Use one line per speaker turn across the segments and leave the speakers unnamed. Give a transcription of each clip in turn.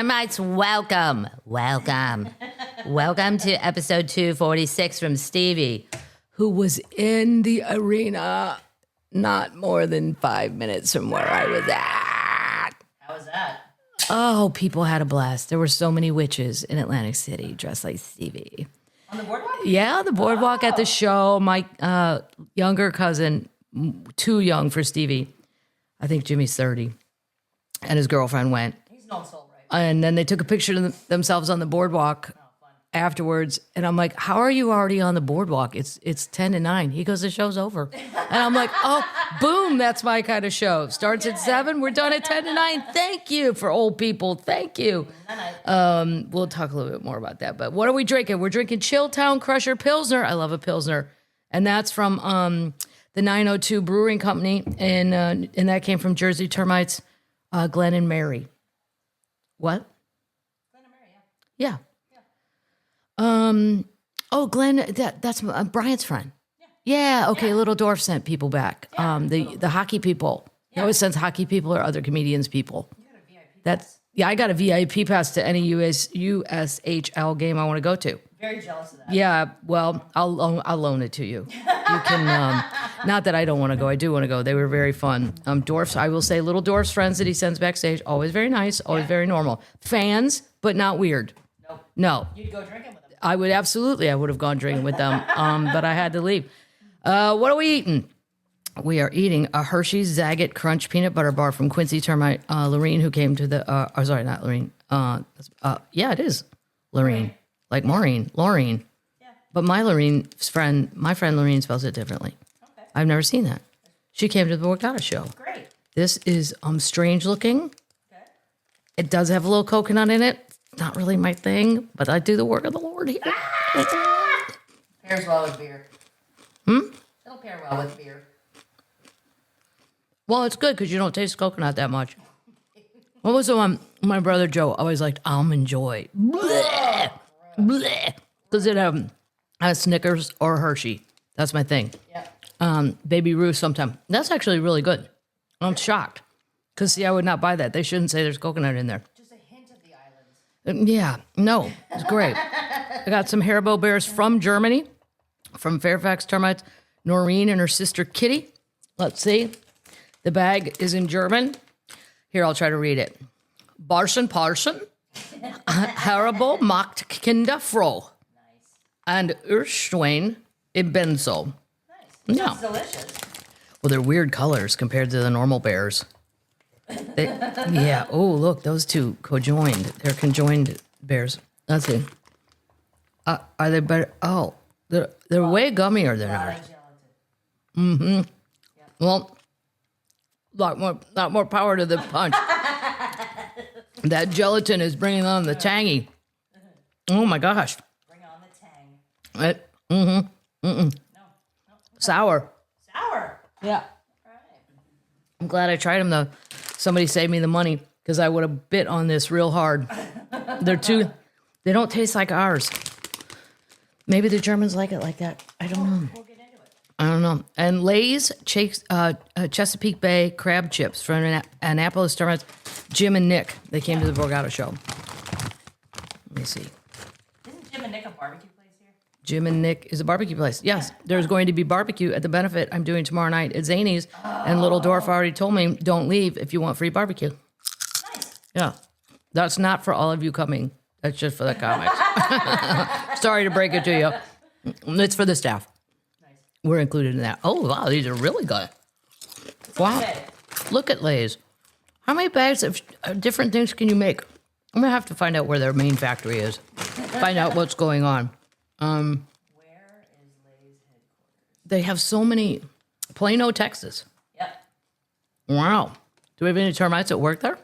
termites, welcome. Welcome to episode 246 from Stevie, who was in the arena not more than 5 minutes from where I was at.
How was that?
Oh, people had a blast. There were so many witches in Atlantic City dressed like Stevie.
On the boardwalk?
Yeah, the boardwalk at the show. My younger cousin, too young for Stevie. I think Jimmy's 30. And his girlfriend went.
He's an old soul, right?
And then they took a picture of themselves on the boardwalk afterwards. And I'm like, how are you already on the boardwalk? It's 10 to 9. He goes, the show's over. And I'm like, oh, boom, that's my kind of show. Starts at 7. We're done at 10 to 9. Thank you for old people. Thank you. We'll talk a little bit more about that. But what are we drinking? We're drinking Chilltown Crusher Pilsner. I love a Pilsner. And that's from the 902 Brewing Company. And that came from Jersey Termites. Glenn and Mary. What?
Glenn and Mary, yeah.
Oh, Glenn, that's Brian's friend. Yeah. Okay. Little Dorf sent people back. The hockey people. He always sends hockey people or other comedians people.
You got a VIP pass.
I got a VIP pass to any USHL game I want to go to.
Very jealous of that.
Yeah. Well, I'll loan it to you. You can. Not that I don't want to go. I do want to go. They were very fun. Dorf's, I will say, little Dorf's friends that he sends backstage, always very nice, always very normal. Fans, but not weird.
Nope.
No.
You'd go drinking with them.
I would have gone drinking with them, but I had to leave. What are we eating? We are eating a Hershey's Zagnut Crunch Peanut Butter Bar from Quincy Termite, Lorene, who came to the, sorry, not Lorene. Yeah, it is Lorene. Like Maureen, Lorene. Yeah. But my friend Lorene spells it differently. Okay. I've never seen that. She came to the Borgata show.
Great.
This is strange looking. Okay. It does have a little coconut in it. Not really my thing, but I do the work of the Lord here.
Pairs well with beer. It'll pair well with beer.
Well, it's good because you don't taste coconut that much. What was the one my brother Joe always liked? Almond Joy. Blech. Blech. Because it has Snickers or Hershey. That's my thing.
Yeah.
Baby Ruth sometime. That's actually really good. I'm shocked. Because, see, I would not buy that. They shouldn't say there's coconut in there.
Just a hint of the islands.
Yeah. No. It's great. I got some Haribo bears from Germany, from Fairfax Termites. Noreen and her sister Kitty. Let's see. The bag is in German. Here, I'll try to read it. Barschen Parschen. Haribo macht Kinder froh.
Nice.
And Urschwein ebenso.
Nice.
No.
It's delicious.
Well, they're weird colors compared to the normal bears. Yeah. Oh, look, those two conjoined. They're conjoined bears. Let's see. Are they better? Oh, they're way gummier than ours. Mm-hmm. Yeah. Well, lot more power to the punch. That gelatin is bringing on the tangy. Oh my gosh.
Bring on the tang.
No. Sour.
Sour.
Yeah.
All right.
I'm glad I tried them though. Somebody saved me the money because I would have bit on this real hard. They don't taste like ours. Maybe the Germans like it like that. I don't know.
We'll get into it.
I don't know. And Lay's Chesapeake Bay crab chips from Annapolis Termites. Jim and Nick. They came to the Borgata show. Let me see.
Isn't Jim and Nick a barbecue place here?
Jim and Nick is a barbecue place. Yes, there's going to be barbecue at the benefit I'm doing tomorrow night at Zany's. And Little Dorf already told me, don't leave if you want free barbecue.
Nice.
Yeah. That's not for all of you coming. That's just for the comics. Sorry to break it to you. It's for the staff.
Nice.
We're included in that. Oh, wow, these are really good. Wow.
Okay.
Look at Lay's. How many bags of different things can you make? I'm going to have to find out where their main factory is. Find out what's going on.
Where is Lay's headquarters?
They have so many. Plano, Texas.
Yep.
Wow. Do we have any termites that work there?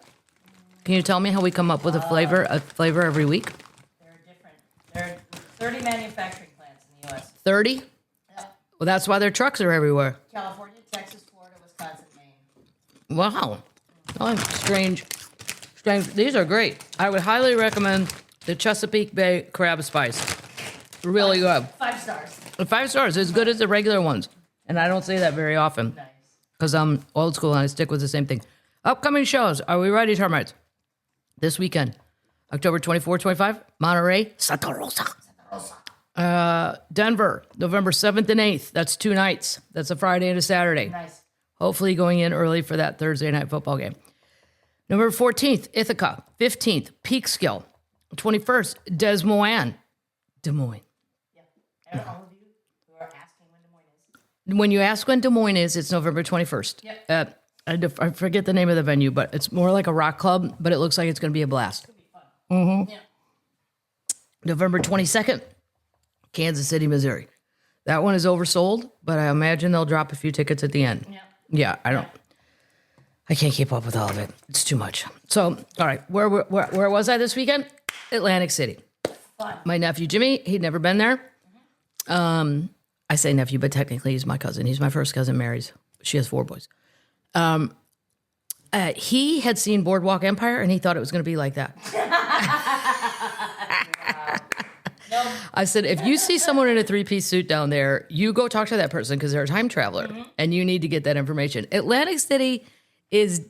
Can you tell me how we come up with a flavor every week?
There are 30 manufacturing plants in the U.S.
30?
Yep.
Well, that's why their trucks are everywhere.
California, Texas, Florida, Wisconsin, Maine.
Wow. Oh, strange. These are great. I would highly recommend the Chesapeake Bay Crab Spice. Really good.
5 stars.
5 stars, as good as the regular ones. And I don't say that very often.
Nice.
Because I'm old school and I stick with the same thing. Upcoming shows. Are we ready, termites? This weekend. October 24, 25, Monterey, Santa Rosa. Denver, November 7th and 8th. That's 2 nights. That's a Friday and a Saturday.
Nice.
Hopefully going in early for that Thursday night football game. November 14th, Ithaca. 15th, Peekskill. 21st, Des Moines. Des Moines.
Yeah. And all of you who are asking when Des Moines is.
When you ask when Des Moines is, it's November 21st.
Yep.
I forget the name of the venue, but it's more like a rock club, but it looks like it's going to be a blast.
Could be fun. Yeah.
November 22nd, Kansas City, Missouri. That one is oversold, but I imagine they'll drop a few tickets at the end.
Yeah.
Yeah, I can't keep up with all of it. It's too much. So, all right, where was I this weekend? Atlantic City.
Fun.
My nephew Jimmy, he'd never been there. I say nephew, but technically he's my cousin. He's my first cousin, Mary's. She has 4 boys. He had seen Boardwalk Empire, and he thought it was going to be like that. I said, if you see someone in a 3-piece suit down there, you go talk to that person because they're a time traveler, and you need to get that information. Atlantic City is,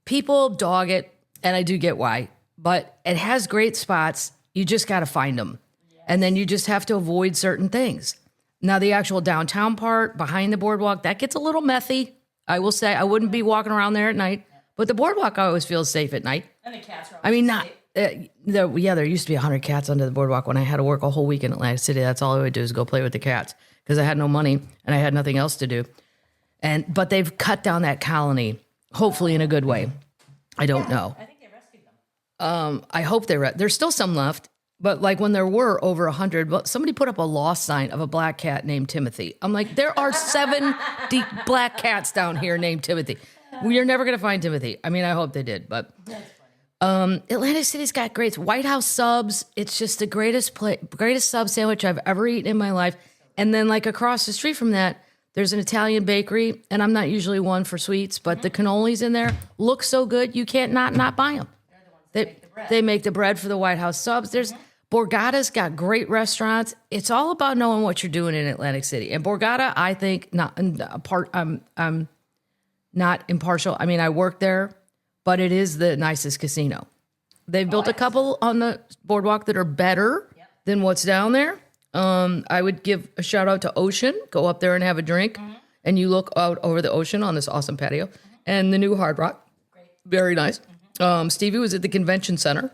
people dog it, and I do get why, but it has great spots. You just got to find them. Yes. And then you just have to avoid certain things. Now, the actual downtown part behind the boardwalk, that gets a little methy. I will say I wouldn't be walking around there at night, but the boardwalk always feels safe at night.
And the cats are
I mean, not,
safe.
there used to be 100 cats under the boardwalk when I had to work a whole week in Atlantic City. That's all I would do is go play with the cats because I had no money and I had nothing else to do. But they've cut down that colony, hopefully in a good way. I don't know.
I think they rescued them.
I hope there's still some left, but like when there were over 100, somebody put up a lost sign of a black cat named Timothy. I'm like, there are 70 black cats down here named Timothy. We are never going to find Timothy. I mean, I hope they did, but Atlantic City's got great White House subs. It's just the greatest sub sandwich I've ever eaten in my life. And then like across the street from that, there's an Italian bakery, and I'm not usually one for sweets, but the cannolis in there look so good you can't not buy them. They make the bread for the White House subs. There's Borgata's got great restaurants. It's all about knowing what you're doing in Atlantic City. And Borgata, I think, I'm not impartial. I mean, I work there, but it is the nicest casino. They've built a couple on the boardwalk that are better than what's down there. I would give a shout out to Ocean. Go up there and have a drink, and you look out over the ocean on this awesome patio. And the new Hard Rock, very nice. Stevie was at the convention center.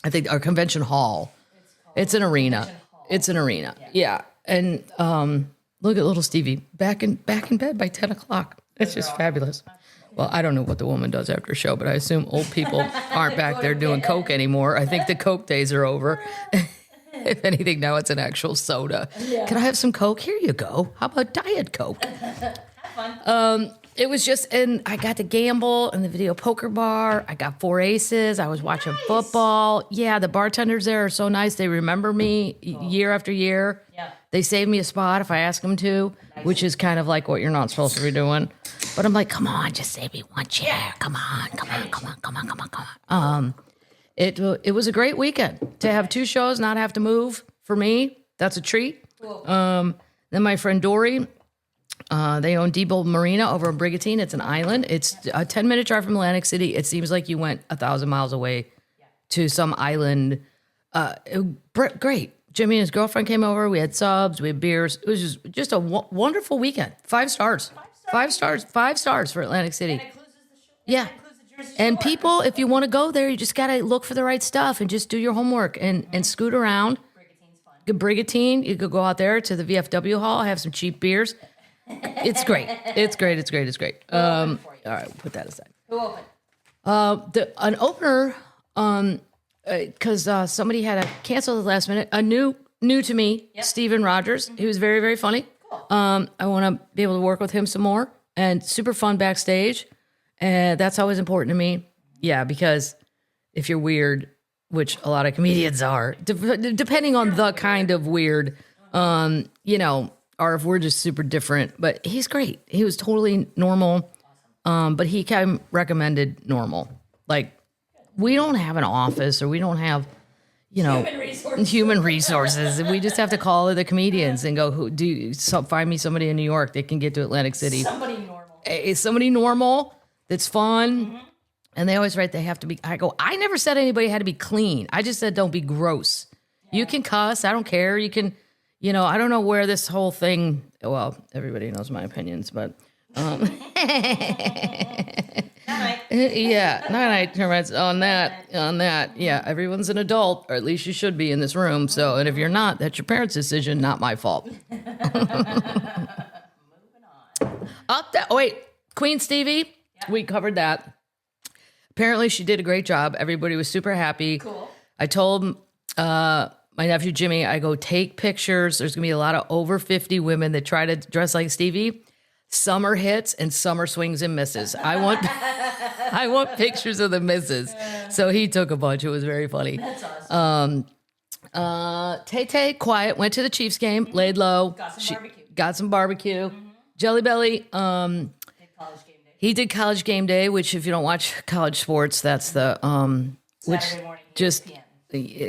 I think our convention hall. It's an arena. It's an arena. Yeah. And look at little Stevie back in bed by 10 o'clock. It's just fabulous. Well, I don't know what the woman does after a show, but I assume old people aren't back there doing Coke anymore. I think the Coke days are over. If anything, now it's an actual soda. Yeah. Can I have some Coke? Here you go. How about Diet Coke?
Have fun.
It was just, and I got to gamble in the video poker bar. I got 4 aces. I was watching football. Yeah, the bartenders there are so nice. They remember me year after year.
Yeah.
They save me a spot if I ask them to, which is kind of like what you're not supposed to be doing. But I'm like, come on, just save me one chair. Come on. It was a great weekend to have 2 shows, not have to move. For me, that's a treat.
Cool.
Then my friend Dory, they own Debo Marina over in Brigantine. It's an island. It's a 10-minute drive from Atlantic City. It seems like you went 1,000 miles away to some island. Great. Jimmy and his girlfriend came over. We had subs. We had beers. It was just a wonderful weekend. 5 stars. 5 stars. 5 stars for Atlantic City.
And it includes the show.
Yeah. And
Shore.
people, if you want to go there, you just got to look for the right stuff and just do your homework and scoot around.
Brigantine's fun.
Brigantine, you could go out there to the VFW hall, have some cheap beers. It's great. It's great. All right, put that aside.
Who opened?
An opener, because somebody had to cancel at the last minute. A new to me, Steven Rogers. He was very, very funny.
Cool.
I want to be able to work with him some more, and super fun backstage. And that's always important to me. Yeah, because if you're weird, which a lot of comedians are, depending on the kind of weird, or if we're just super different. But he's great. He was totally normal, but he kind of recommended normal. Like, we don't have an office or we don't have, human resources. We just have to call the comedians and go, find me somebody in New York that can get to Atlantic City.
Somebody normal.
Somebody normal that's fun And they always write they have to be, I go, I never said anybody had to be clean. I just said don't be gross. Yeah. You can cuss. I don't care. You can, I don't know where this whole thing, well, everybody knows my opinions, but. Yeah, night termites on that. Yeah, everyone's an adult, or at least you should be in this room. So, and if you're not, that's your parents' decision, not my fault. Moving on. Queen Stevie, yeah. We covered that. Apparently, she did a great job. Everybody was super happy. Cool. I told my nephew Jimmy, I go, take pictures. There's gonna be a lot of over 50 women that try to dress like Stevie. Some are hits and some are swings and misses. I want pictures of the misses. So he took a bunch. It was very funny. That's awesome. Tay quiet, went to the Chiefs game, laid low. Got some barbecue. Mm-hmm. Jelly Belly. Did college game day. He did college game day, which if you don't watch college sports, that's the Saturday morning.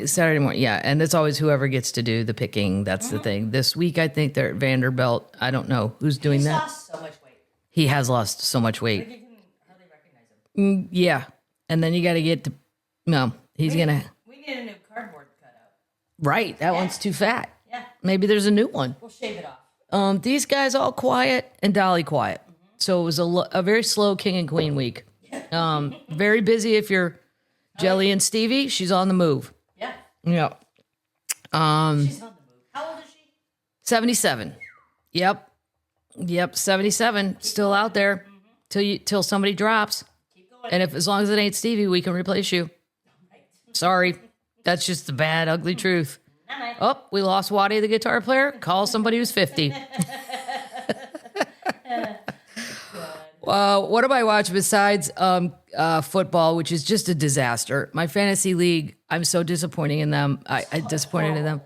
Saturday morning, yeah. And it's always whoever gets to do the picking. That's the thing. This week, I think they're at Vanderbilt. I don't know who's doing that. He's lost so much weight. He has lost so much weight. You can hardly recognize him. Yeah. And then you got to get to, no, he's going to. We need a new cardboard cutout. Right. That one's too fat. Yeah. Maybe there's a new one. We'll shave it off. These guys all quiet and Dolly quiet. Mm-hmm. So it was a very slow king and queen week. Very busy if you're Jelly and Stevie, she's on the move. Yeah. Yeah. She's on the move. How old is she? 77. Yep. 77. Still out there till somebody drops. Keep going. And as long as it ain't Stevie, we can replace you. Right. Sorry. That's just the bad, ugly truth. Oh, we lost Waddy, the guitar player. Call somebody who's 50. What do I watch besides football, which is just a disaster? My fantasy league, I'm so disappointing in them. I disappointed in them.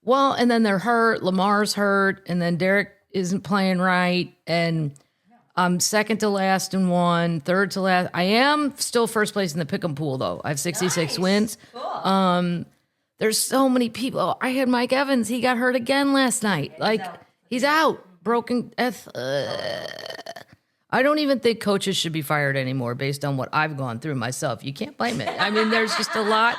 Well, and then they're hurt. Lamar's hurt, and then Derek isn't playing right, and I'm second to last in one, third to last. I am still first place in the pick'em pool, though. I have 66 wins. Cool. There's so many people. I had Mike Evans. He got hurt again last night. He's out. Broken. I don't even think coaches should be fired anymore based on what I've gone through myself. You can't blame it. I mean, there's just a lot.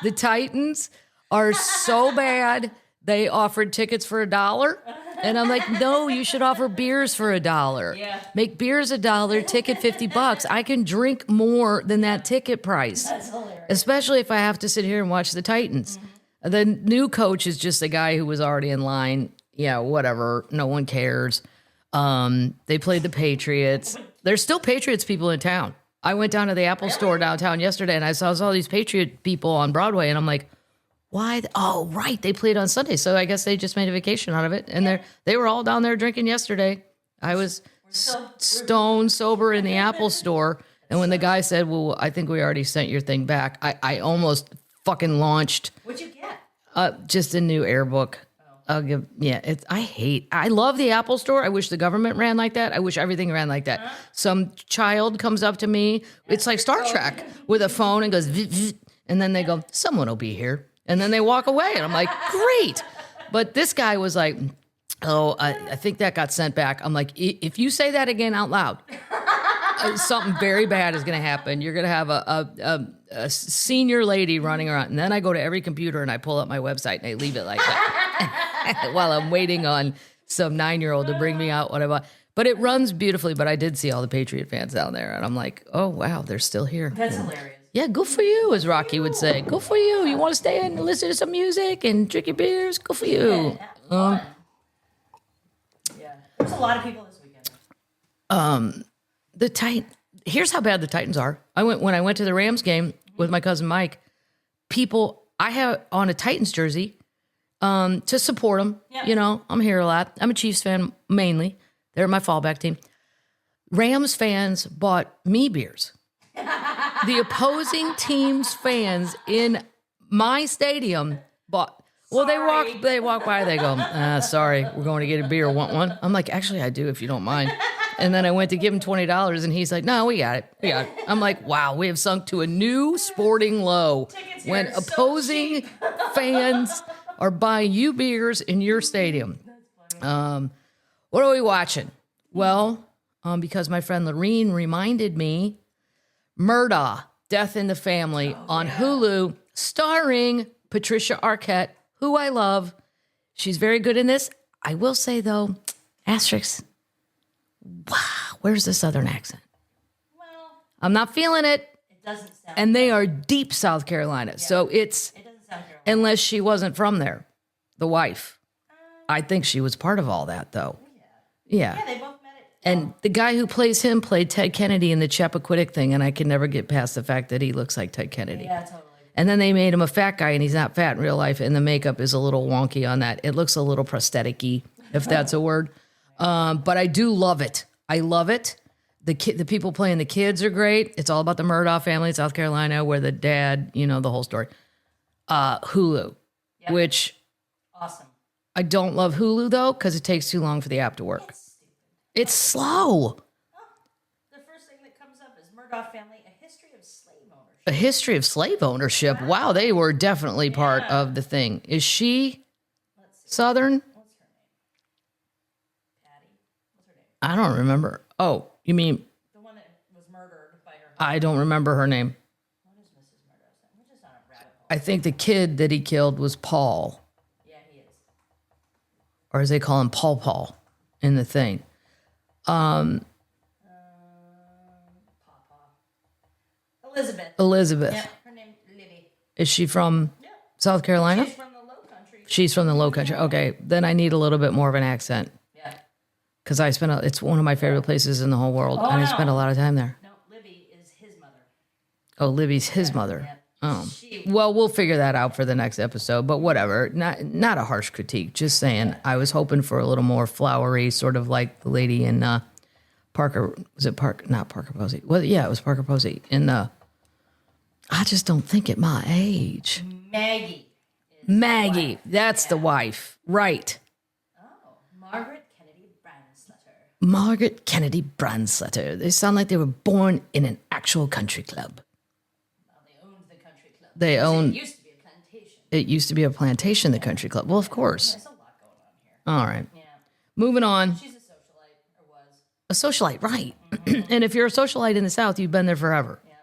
The Titans are so bad. They offered tickets for $1. And I'm like, no, you should offer beers for $1. Yeah. Make beers $1, ticket $50. I can drink more than that ticket price. That's hilarious. Especially if I have to sit here and watch the Titans. Mm-hmm. The new coach is just a guy who was already in line. Yeah, whatever. No one cares. They played the Patriots. There's still Patriots people in town. I went down to the Apple store downtown yesterday and I saw all these Patriot people on Broadway and I'm like, why? Oh, right. They played on Sunday. So I guess they just made a vacation out of it. And they were all down there drinking yesterday. I was stone sober in the Apple store. And when the guy said, well, I think we already sent your thing back, I almost fucking launched. What'd you get? Just a new AirBook. I'll give, I love the Apple store. I wish the government ran like that. I wish everything ran like that. Some child comes up to me. It's like Star Trek with a phone and goes, zzz, zzz, and then they go, someone will be here. And then they walk away. And I'm like, great. But this guy was like, oh, I think that got sent back. I'm like, if you say that again out loud, something very bad is going to happen. You're going to have a senior lady running around. And then I go to every computer and I pull up my website and I leave it like that while I'm waiting on some 9-year-old to bring me out what I want. But it runs beautifully. But I did see all the Patriot fans down there. And I'm like, oh, wow, they're still here. That's hilarious. Yeah, good for you, as Rocky would say. Good for you. You want to stay in and listen to some music and drink your beers? Good for you. Yeah, there's a lot of people this weekend. Here's how bad the Titans are. When I went to the Rams game with my cousin Mike, I have on a Titans jersey to support them. Yeah. You know, I'm here a lot. I'm a Chiefs fan mainly. They're my fallback team. Rams fans bought me beers. The opposing team's fans in my stadium bought. Well, they walk by. They go, sorry, we're going to get a beer. Want one? I'm like, actually, I do if you don't mind. And then I went to give him $20, and he's like, no, we got it. I'm like, wow, we have sunk to a new sporting low when opposing fans are buying you beers in your stadium. What are we watching? Well, because my friend Lorene reminded me, Murdaugh, Death in the Family on Hulu, starring Patricia Arquette, who I love. She's very good in this. I will say, though, asterisk, wow, where's the Southern accent?
Well,
I'm not feeling it.
it doesn't sound.
And they are deep South Carolina. Yeah. So
it doesn't sound Carolina.
Unless she wasn't from there, the wife. I think she was part of all that, though. Yeah.
Yeah, they both met it.
And the guy who plays him played Ted Kennedy in the Chappaquiddick thing, and I can never get past the fact that he looks like Ted Kennedy.
Yeah, totally.
And then they made him a fat guy, and he's not fat in real life, and the makeup is a little wonky on that. It looks a little prosthetic-y, if that's a word. But I do love it. I love it. The people playing the kids are great. It's all about the Murdaugh family in South Carolina, where the dad, the whole story. Hulu, which
awesome.
I don't love Hulu, though, because it takes too long for the app to work. It's slow.
The first thing that comes up is Murdaugh family, a history of slave ownership.
A history of slave ownership. Wow, they were definitely part of the thing. Is she Southern?
What's her name? Patty. What's her name?
I don't remember. Oh, you mean
The one that was murdered by her.
I don't remember her name.
What is Mrs. Murdaugh's name? We're just on a rabbit hole.
I think the kid that he killed was Paul,
Yeah, he is.
or as they call him, Paul in the thing.
Papa. Elizabeth. Yeah, her name Libby.
Is she from South Carolina?
She's from the Low Country.
She's from the Low Country. Okay, then I need a little bit more of an accent.
Yeah.
Because it's one of my favorite places in the whole world, and I spent a lot of time there.
No, Libby is his mother.
Oh, Libby's his mother.
Yeah.
Oh, well, we'll figure that out for the next episode, but whatever. Not a harsh critique, just saying I was hoping for a little more flowery, sort of like the lady in Parker. Was it Parker? Not Parker Posey. Well, yeah, it was Parker Posey. I just don't think at my age. Maggie, that's the wife. Right.
Oh, Margaret Kennedy Bransletter.
Margaret Kennedy Bransletter. They sound like they were born in an actual country club. They owned.
It used to be a plantation.
It used to be a plantation, the country club. Well, of course.
There's a lot going on here.
All right.
Yeah.
Moving on.
She's a socialite, or was.
A socialite, right. And if you're a socialite in the South, you've been there forever.
Yeah.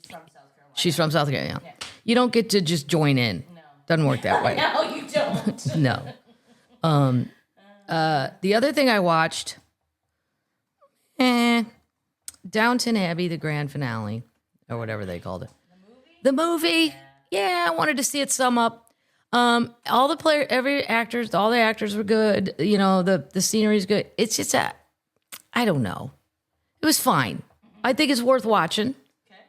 She's from South Carolina.
She's from South Carolina. Yeah. You don't get to just join in.
No.
Doesn't work that way.
No, you don't.
No. The other thing I watched, Downton Abbey, the grand finale, or whatever they called it. The movie, yeah, I wanted to see it sum up. All the actors were good. The scenery's good. It's just I don't know. It was fine. I think it's worth watching,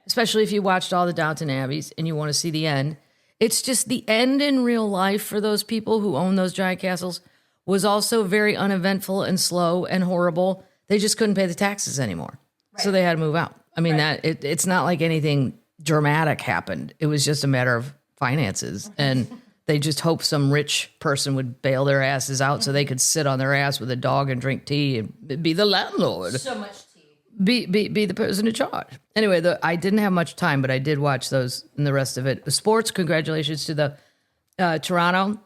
especially if you watched all the Downton Abbeys and you want to see the end. It's just the end in real life for those people who own those giant castles was also very uneventful and slow and horrible. They just couldn't pay the taxes anymore. Right. So they had to move out. I mean, it's not like anything dramatic happened. It was just a matter of finances. And they just hoped some rich person would bail their asses out so they could sit on their ass with a dog and drink tea and be the landlord.
So much tea.
Be the person in charge. Anyway, I didn't have much time, but I did watch those and the rest of it. Sports, congratulations to the Toronto.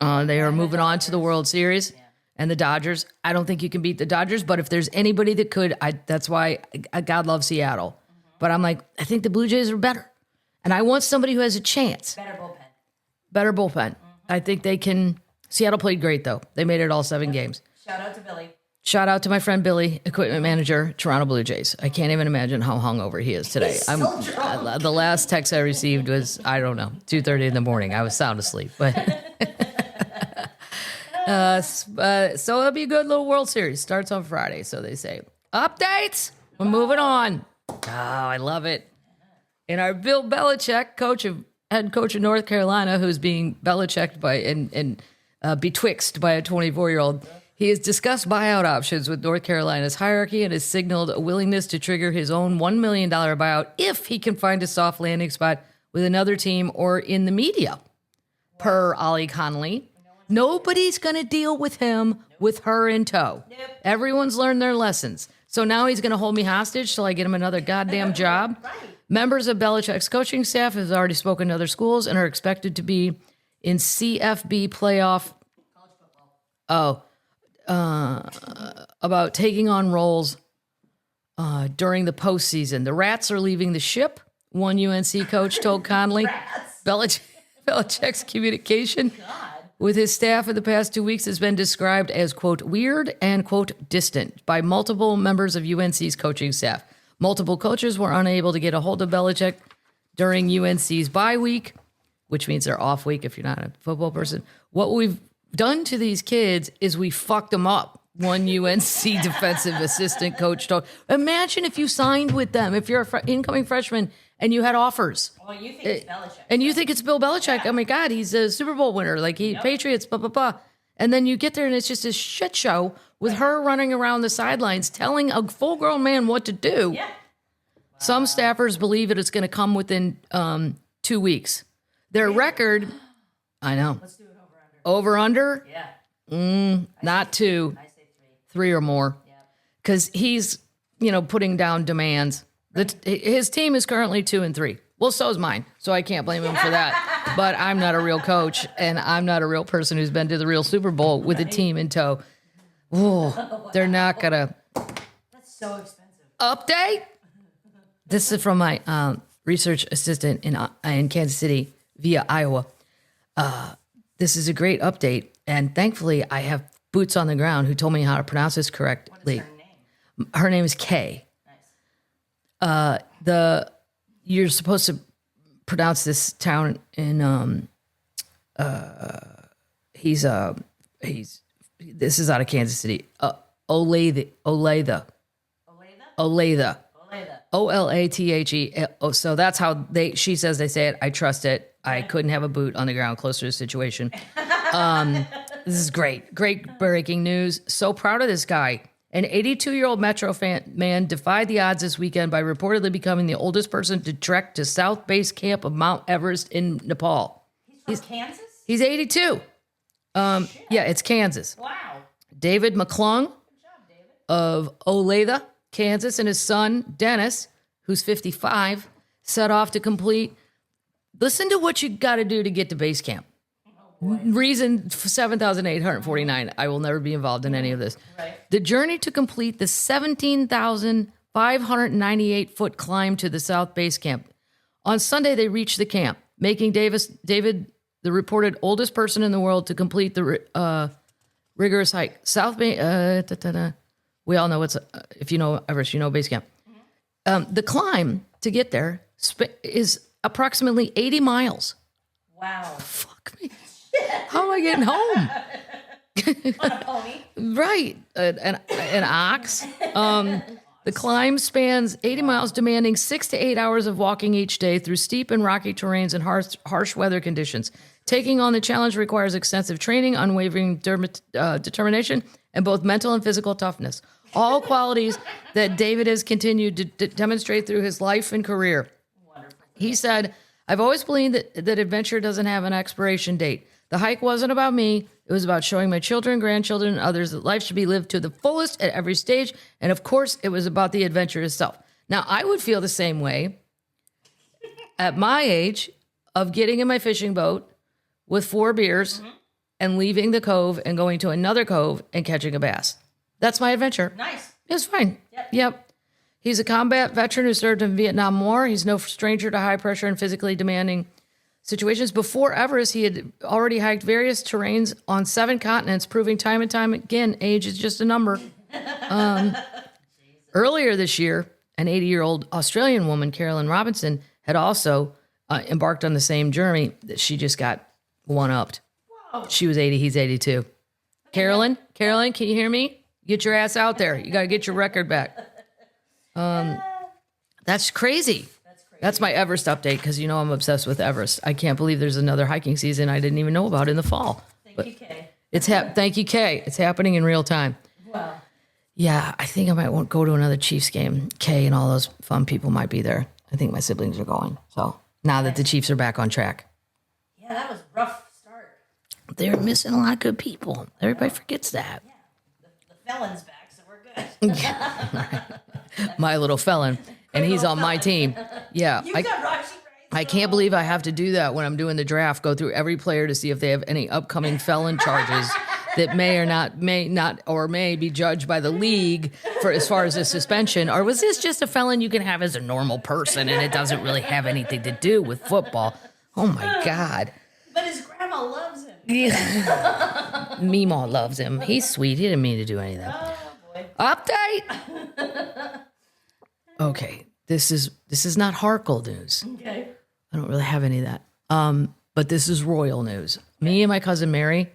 They are moving on to the World Series. And the Dodgers. I don't think you can beat the Dodgers, but if there's anybody that could, that's why God loves Seattle. But I'm like, I think the Blue Jays are better. And I want somebody who has a chance. Better bullpen. I think they can. Seattle played great, though. They made it all 7 games.
Shout out to Billy.
Shout out to my friend Billy, equipment manager, Toronto Blue Jays. I can't even imagine how hungover he is today.
He's so drunk.
The last text I received was, I don't know, 2:30 in the morning. I was sound asleep. But so it'll be a good little World Series. Starts on Friday, so they say. Updates. We're moving on. Oh, I love it. And our Bill Belichick, head coach of North Carolina, who's being Belichicked by and betwixt by a 24-year-old, he has discussed buyout options with North Carolina's hierarchy and has signaled a willingness to trigger his own $1 million buyout if he can find a soft landing spot with another team or in the media. Per Ollie Connolly. Nobody's going to deal with him with her in tow. Everyone's learned their lessons. So now he's going to hold me hostage till I get him another goddamn job. Members of Belichick's coaching staff have already spoken to other schools and are expected to be in CFB playoff. About taking on roles during the postseason. The rats are leaving the ship, one UNC coach told Conley. Belichick's communication with his staff in the past 2 weeks has been described as, quote, weird and, quote, distant by multiple members of UNC's coaching staff. Multiple coaches were unable to get a hold of Belichick during UNC's bye week, which means they're off week if you're not a football person. What we've done to these kids is we fucked them up, one UNC defensive assistant coach told. Imagine if you signed with them, if you're an incoming freshman and you had offers.
Well, you think it's Belichick.
And you think it's Bill Belichick. Yeah. Oh, my God, he's a Super Bowl winner. Like, Patriots, blah, blah, blah. And then you get there and it's just a shit show with her running around the sidelines telling a full-grown man what to do.
Yeah.
Some staffers believe that it's going to come within 2 weeks. Their record, I know.
Let's do it over-under.
Over-under? Yeah. Not 2.
I say
3 or more.
Yeah.
Because he's, putting down demands. His team is currently 2-3. Well, so is mine. So I can't blame him for that. But I'm not a real coach, and I'm not a real person who's been to the real Super Bowl with a team in tow. Oh, they're not going to.
That's so expensive.
Update? This is from my research assistant in Kansas City via Iowa. This is a great update, and thankfully I have boots on the ground who told me how to pronounce this correctly.
What is her name?
Her name is Kay.
Nice.
You're supposed to pronounce this town in this is out of Kansas City. Olathe.
Olathe?
Olathe.
Olathe.
Olathe. Oh, so that's how she says they say it. I trust it. I couldn't have a boot on the ground closer to the situation. This is great. Great breaking news. So proud of this guy. An 82-year-old Metro man defied the odds this weekend by reportedly becoming the oldest person to trek to South Base Camp of Mount Everest in Nepal.
He's from Kansas?
He's 82. Yeah, it's Kansas.
Wow.
David McClung
Good job, David.
of Olathe, Kansas, and his son, Dennis, who's 55, set off to complete. Listen to what you got to do to get to base camp. Reason 7,849. I will never be involved in any of this.
Right.
The journey to complete the 17,598-foot climb to the South Base Camp. On Sunday, they reached the camp, making David the reported oldest person in the world to complete the rigorous hike. South Base. We all know if you know Everest, you know base camp. The climb to get there is approximately 80 miles.
Wow.
Fuck me. How am I getting home?
On a pony.
Right. An ox. The climb spans 80 miles, demanding 6 to 8 hours of walking each day through steep and rocky terrains and harsh weather conditions. Taking on the challenge requires extensive training, unwavering determination, and both mental and physical toughness. All qualities that David has continued to demonstrate through his life and career.
Wonderful.
He said, I've always believed that adventure doesn't have an expiration date. The hike wasn't about me. It was about showing my children, grandchildren, and others that life should be lived to the fullest at every stage. And of course, it was about the adventure itself. Now, I would feel the same way at my age of getting in my fishing boat with 4 beers and leaving the cove and going to another cove and catching a bass. That's my adventure.
Nice.
It's fine. Yep. He's a combat veteran who served in the Vietnam War. He's no stranger to high pressure and physically demanding situations. Before Everest, he had already hiked various terrains on 7 continents, proving time and time again, age is just a number. Earlier this year, an 80-year-old Australian woman, Carolyn Robinson, had also embarked on the same journey. That she just got one-upped.
Whoa.
She was 80, he's 82. Carolyn, can you hear me? Get your ass out there. You got to get your record back. That's crazy. That's my Everest update because I'm obsessed with Everest. I can't believe there's another hiking season I didn't even know about in the fall.
Thank you, Kay.
Thank you, Kay. It's happening in real time.
Wow.
Yeah, I think I might want to go to another Chiefs game. Kay and all those fun people might be there. I think my siblings are going. So now that the Chiefs are back on track.
Yeah, that was a rough start.
They're missing a lot of good people. Everybody forgets that.
Yeah. The felon's back, so we're good.
My little felon. And he's on my team. Yeah.
You got Rashi right.
I can't believe I have to do that when I'm doing the draft. Go through every player to see if they have any upcoming felon charges that may be judged by the league for as far as a suspension? Or was this just a felon you can have as a normal person and it doesn't really have anything to do with football? Oh my God.
But his grandma loves him.
Yeah. Meemaw loves him. He's sweet. He didn't mean to do any of that.
Oh, boy.
Update. Okay. This is not Harkle news.
Okay.
I don't really have any of that. But this is royal news. Me and my cousin Mary,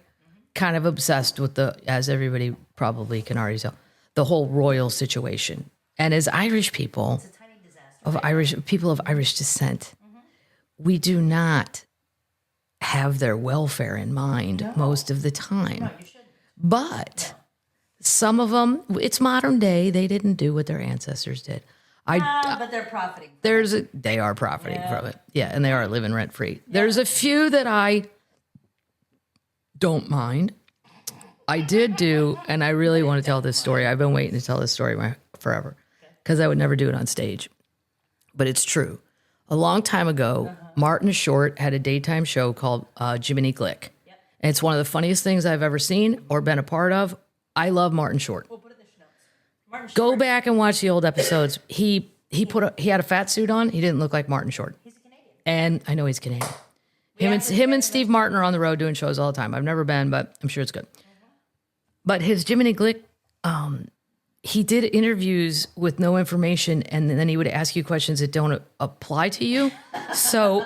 kind of obsessed with as everybody probably can already tell, the whole royal situation. And as Irish people,
It's a tiny disaster.
of Irish descent, we do not have their welfare in mind most of the time.
No, you shouldn't.
But some of them, it's modern day. They didn't do what their ancestors did.
But they're profiting.
They are profiting from it. Yeah, and they are living rent free. There's a few that I don't mind. I did do, and I really want to tell this story. I've been waiting to tell this story forever because I would never do it on stage. But it's true. A long time ago, Martin Short had a daytime show called Jiminy Glick. Yep. And it's one of the funniest things I've ever seen or been a part of. I love Martin Short.
We'll put it in the notes. Martin Short.
Go back and watch the old episodes. He had a fat suit on. He didn't look like Martin Short.
He's a Canadian.
And I know he's Canadian. Him and Steve Martin are on the road doing shows all the time. I've never been, but I'm sure it's good. But his Jiminy Glick, he did interviews with no information, and then he would ask you questions that don't apply to you. So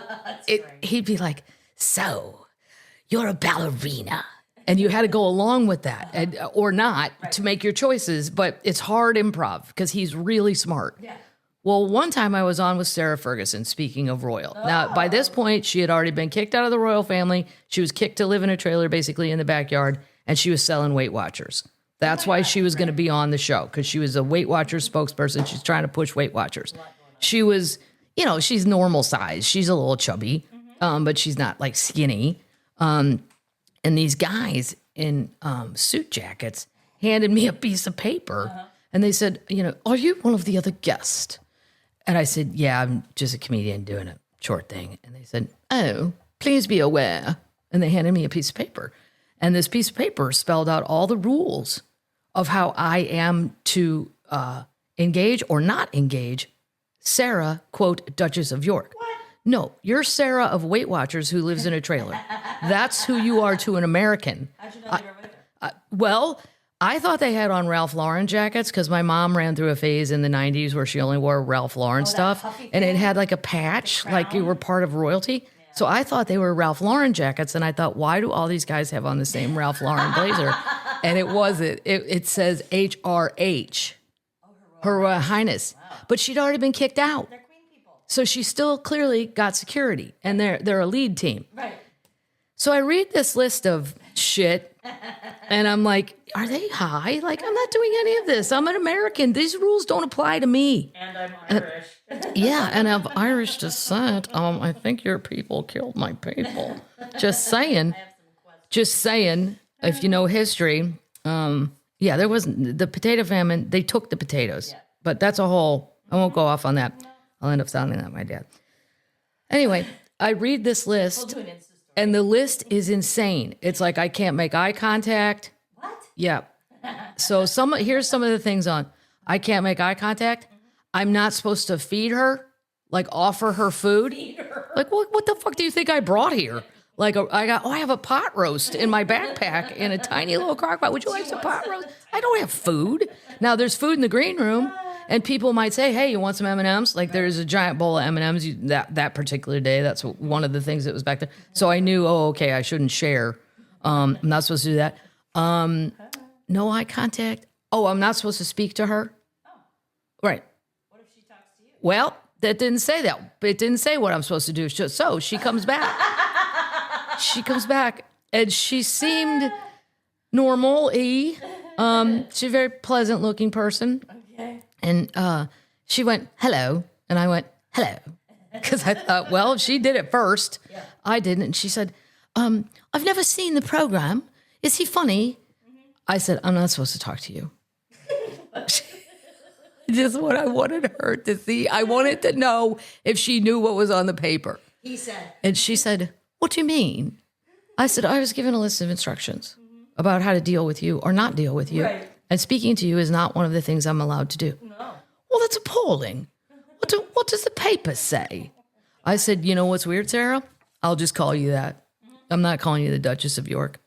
he'd be like, "So, you're a ballerina." And you had to go along with that, or not, to make your choices. But it's hard improv because he's really smart.
Yeah.
Well, one time I was on with Sarah Ferguson, speaking of royal. Now, by this point, she had already been kicked out of the royal family. She was kicked to live in a trailer, basically in the backyard, and she was selling Weight Watchers. That's why she was going to be on the show, because she was a Weight Watchers spokesperson. She's trying to push Weight Watchers. She was, she's normal size. She's a little chubby, but she's not like skinny. And these guys in suit jackets handed me a piece of paper, and they said, "Are you one of the other guests?" And I said, "Yeah, I'm just a comedian doing a short thing." And they said, "Oh, please be aware." And they handed me a piece of paper. And this piece of paper spelled out all the rules of how I am to engage or not engage Sarah, quote, Duchess of York.
What?
No, you're Sarah of Weight Watchers who lives in a trailer. That's who you are to an American.
How'd you know they were with her?
Well, I thought they had on Ralph Lauren jackets because my mom ran through a phase in the 90s where she only wore Ralph Lauren stuff. And it had like a patch, like you were part of royalty. Yeah. So I thought they were Ralph Lauren jackets. And I thought, why do all these guys have on the same Ralph Lauren blazer? And it wasn't. It says HRH, Her Royal Highness. Wow. But she'd already been kicked out.
They're queen people.
So she still clearly got security. And they're a lead team.
Right.
So I read this list of shit, and I'm like, are they high? Like, I'm not doing any of this. I'm an American. These rules don't apply to me.
And I'm Irish.
Yeah, and of Irish descent, I think your people killed my people. Just saying. Just saying, if you know history, there wasn't, the potato famine, they took the potatoes. Yeah. But that's a whole, I won't go off on that. I'll end up sounding like my dad. Anyway, I read this list. And the list is insane. It's like I can't make eye contact.
What?
Yeah. So here's some of the things on. I can't make eye contact. I'm not supposed to feed her, like offer her food.
Feed her.
Like what the fuck do you think I brought here? Like I have a pot roast in my backpack in a tiny little crock pot. Would you like some pot roast? I don't have food. Now there's food in the green room. And people might say, "Hey, you want some M&Ms?" Like there's a giant bowl of M&Ms that particular day. That's one of the things that was back there. So I knew, okay, I shouldn't share. I'm not supposed to do that. No eye contact. Oh, I'm not supposed to speak to her.
Oh.
Right.
What if she talks to you?
Well, that didn't say that. It didn't say what I'm supposed to do. So she comes back. She comes back, and she seemed normal-y. She's a very pleasant-looking person.
Okay.
And she went, "Hello." And I went, "Hello." Because I thought, well, she did it first. Yeah. I didn't. And she said, "I've never seen the program. Is he funny?" Mm-hmm. I said, "I'm not supposed to talk to you." Just what I wanted her to see. I wanted to know if she knew what was on the paper.
He said.
And she said, "What do you mean?" I said, "I was given a list of instructions." about how to deal with you or not deal with you.
Right.
And speaking to you is not one of the things I'm allowed to do.
No.
Well, that's appalling. What does the paper say? I said, you know what's weird, Sarah? I'll just call you that. I'm not calling you the Duchess of York.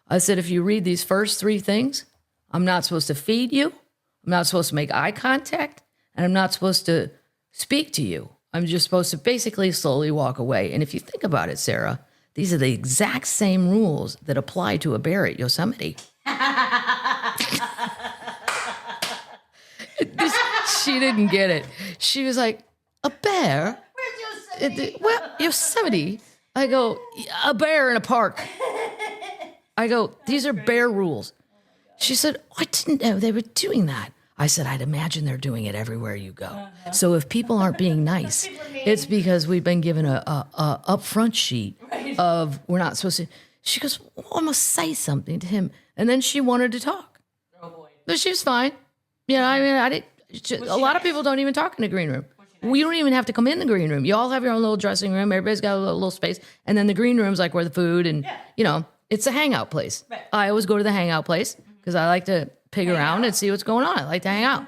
I said, if you read these first 3 things, I'm not supposed to feed you. I'm not supposed to make eye contact. And I'm not supposed to speak to you. I'm just supposed to basically slowly walk away. And if you think about it, Sarah, these are the exact same rules that apply to a bear at Yosemite. She didn't get it. She was like, a bear?
Where's Yosemite?
Well, Yosemite. I go, a bear in a park. I go, these are bear rules. She said, I didn't know they were doing that. I said, I'd imagine they're doing it everywhere you go. So if people aren't being nice, it's because we've been given a upfront sheet of we're not supposed to. She goes, well, I must say something to him. And then she wanted to talk.
Oh boy.
But she was fine. You know, I mean, I didn't. A lot of people don't even talk in the green room. We don't even have to come in the green room. You all have your own little dressing room. Everybody's got a little space. And then the green room's like where the food and, you know, it's a hangout place.
Right.
I always go to the hangout place because I like to pig around and see what's going on. I like to hang out.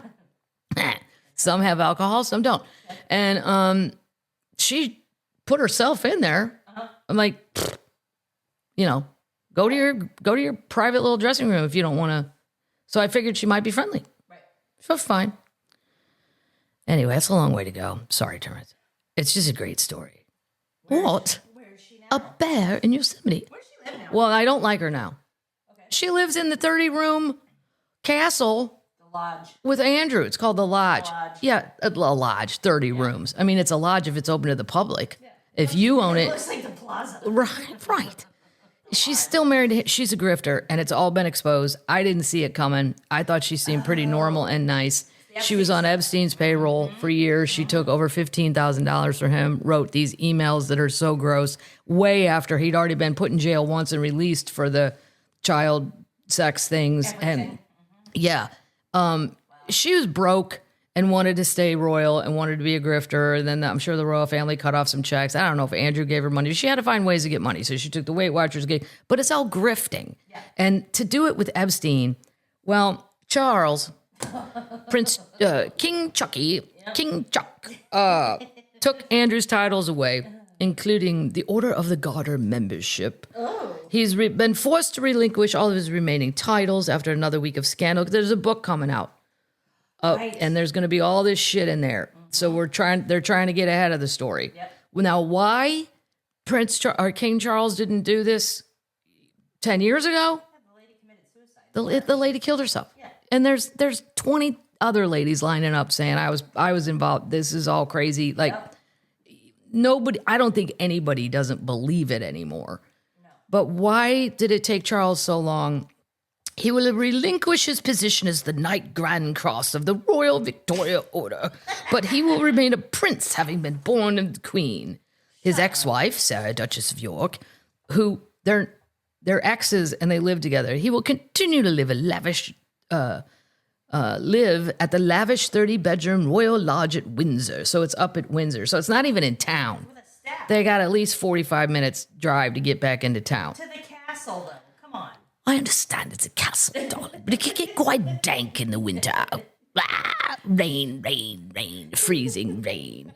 Some have alcohol, some don't. And she put herself in there. I'm like, you know, go to your private little dressing room if you don't want to. So I figured she might be friendly.
Right.
She was fine. Anyway, that's a long way to go. Sorry, Terrence. It's just a great story. What?
Where is she now?
A bear in Yosemite.
Where does she live now?
Well, I don't like her now.
Okay.
She lives in the 30-room castle
The lodge.
with Andrew. It's called the Lodge.
Lodge.
Yeah, a lodge, 30 rooms. I mean, it's a lodge if it's open to the public. Yeah. If you own
It
it,
looks like the plaza.
right. She's still married to him. She's a grifter, and it's all been exposed. I didn't see it coming. I thought she seemed pretty normal and nice. She was on Epstein's payroll for years. She took over $15,000 for him, wrote these emails that are so gross, way after he'd already been put in jail once and released for the child sex things. And yeah, she was broke and wanted to stay royal and wanted to be a grifter. And then I'm sure the royal family cut off some checks. I don't know if Andrew gave her money. She had to find ways to get money. So she took the Weight Watchers gig, but it's all grifting. Yeah. And to do it with Epstein, well, Charles, King Chucky, King Chuck, took Andrew's titles away, including the Order of the Garter membership. Oh. He's been forced to relinquish all of his remaining titles after another week of scandal. There's a book coming out. Right. And there's going to be all this shit in there. Mm-hmm. So they're trying to get ahead of the story. Yep. Now, why King Charles didn't do this 10 years ago?
Yeah, the lady committed suicide.
The lady killed herself. Yeah. And there's 20 other ladies lining up saying I was involved. This is all crazy. Like nobody, I don't think anybody doesn't believe it anymore. No. But why did it take Charles so long? He will relinquish his position as the Knight Grand Cross of the Royal Victoria Order, but he will remain a prince, having been born of the Queen. His ex-wife, Sarah, Duchess of York, who they're exes and they live together. He will continue to live at the lavish 30-bedroom Royal Lodge at Windsor. So it's up at Windsor. So it's not even in town.
With a staff.
They got at least 45 minutes drive to get back into town.
To the castle, though. Come on.
I understand it's a castle, darling, but it can get quite dank in the winter. Rain, rain, rain, freezing rain.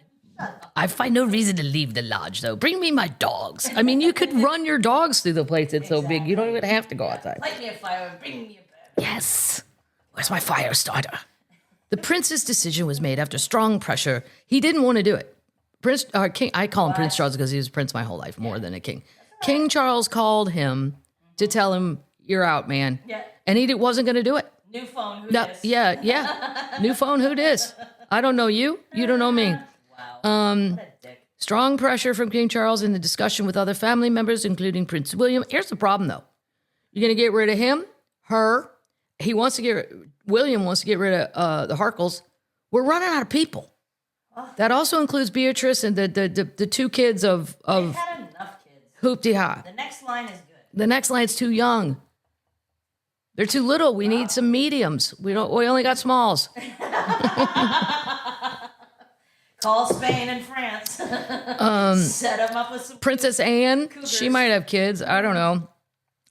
I find no reason to leave the lodge, though. Bring me my dogs. I mean, you could run your dogs through the place. It's so big. You don't even have to go outside.
Light me a fire and bring me a bed.
Yes. Where's my fire starter? The prince's decision was made after strong pressure. He didn't want to do it. King, I call him Prince Charles because he was prince my whole life, more than a king. King Charles called him to tell him, you're out, man. Yeah. And he wasn't going to do it.
New phone, who dis?
Yeah. New phone, who dis? I don't know you. You don't know me.
Wow. What a dick.
Strong pressure from King Charles in the discussion with other family members, including Prince William. Here's the problem, though. You're going to get rid of him, her. William wants to get rid of the Harkles. We're running out of people. Oh. That also includes Beatrice and the two kids of
They've had enough kids.
Hoop-de-ha.
The next line is good.
The next line's too young. They're too little. We need some mediums. We only got smalls.
Call Spain and France. Set them up with some
Princess Anne,
cougars.
she might have kids. I don't know.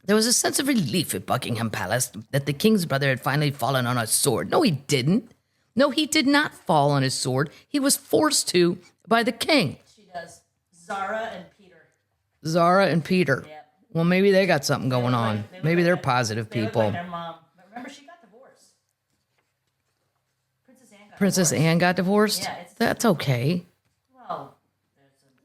There was a sense of relief at Buckingham Palace that the king's brother had finally fallen on a sword. No, he didn't. No, he did not fall on his sword. He was forced to by the king.
She does. Zara and Peter.
Zara and Peter.
Yep.
Well, maybe they got something going on. Maybe they're positive
They
people.
look like their mom. But remember, she got divorced.
Princess Anne got divorced?
Yeah,
That's okay.
Well,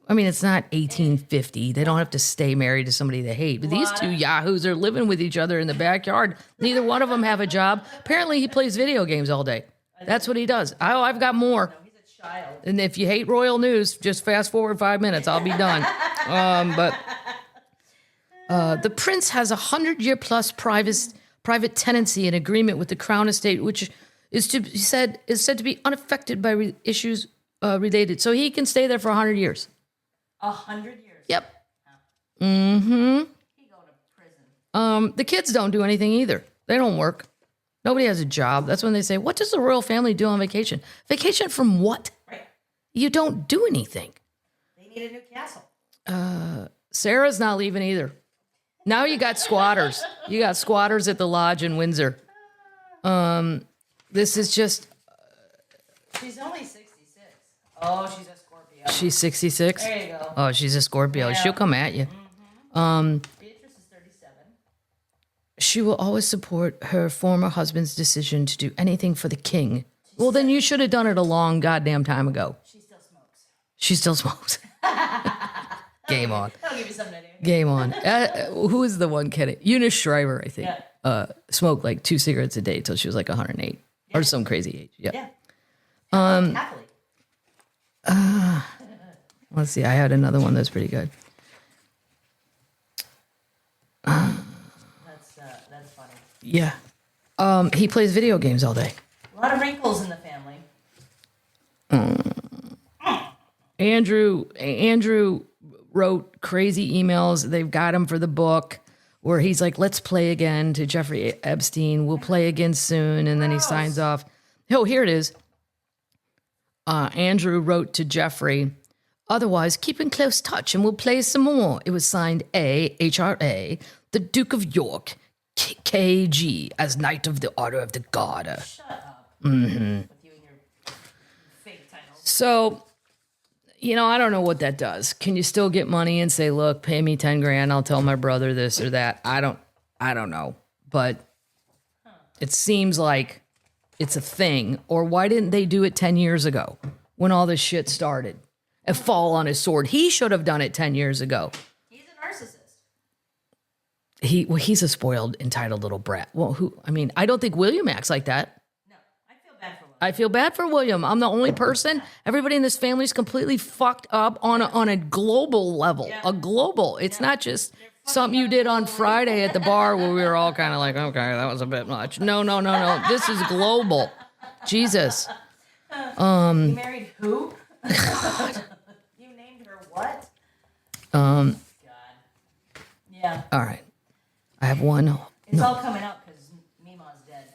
I mean, it's not 1850. They don't have to stay married to somebody they hate. But these two yahoos are living with each other in the backyard. Neither one of them have a job. Apparently, he plays video games all day. That's what he does. Oh, I've got more.
he's a child.
And if you hate royal news, just fast forward 5 minutes. I'll be done. The prince has 100-year plus private tenancy and agreement with the crown estate, which is said to be unaffected by issues related. So he can stay there for 100 years.
100 years.
Yep.
Mm-hmm. He go to prison.
The kids don't do anything either. They don't work. Nobody has a job. That's when they say, what does the royal family do on vacation? Vacation from what?
Right.
You don't do anything.
They need a new castle.
Sarah's not leaving either. Now you got squatters. You got squatters at the lodge in Windsor. This is just...
She's only 66. Oh, she's a Scorpio.
She's 66?
There you go.
Oh, she's a Scorpio.
Yeah.
She'll come at you.
Beatrice is 37.
She will always support her former husband's decision to do anything for the king. Well, then you should have done it a long goddamn time ago.
She still smokes.
She still smokes. Game on.
That'll give you something to do.
Game on. Who is the one kidding? Eunice Shriver, I think.
Yeah.
Smoked like 2 cigarettes a day till she was like 108 or some crazy age. Yeah.
Happily.
Let's see. I had another one that's pretty good.
That's funny.
Yeah. He plays video games all day.
A lot of wrinkles in the family.
Andrew wrote crazy emails. They've got him for the book where he's like, let's play again to Jeffrey Epstein. We'll play again soon. And then he signs off. Oh, here it is. Andrew wrote to Jeffrey, otherwise keep in close touch and we'll play some more. It was signed A, HRA, the Duke of York, KG, as Knight of the Order of the Garter.
Shut up. Mm-hmm. With you and your fake titles.
So, I don't know what that does. Can you still get money and say, look, pay me 10 grand. I'll tell my brother this or that. I don't know. But it seems like it's a thing. Or why didn't they do it 10 years ago when all this shit started? And fall on his sword. He should have done it 10 years ago.
He's a narcissist.
He's a spoiled, entitled little brat. Well, I don't think William acts like that.
No, I feel bad for Will.
I feel bad for William. I'm the only person. Everybody in this family is completely fucked up on a global level.
Yeah.
A global. It's not just something you did on Friday at the bar where we were all kind of like, okay, that was a bit much. No. This is global. Jesus.
You married who? God. You named her what? God. Yeah.
All right. I have one.
It's all coming out because Mima's dead.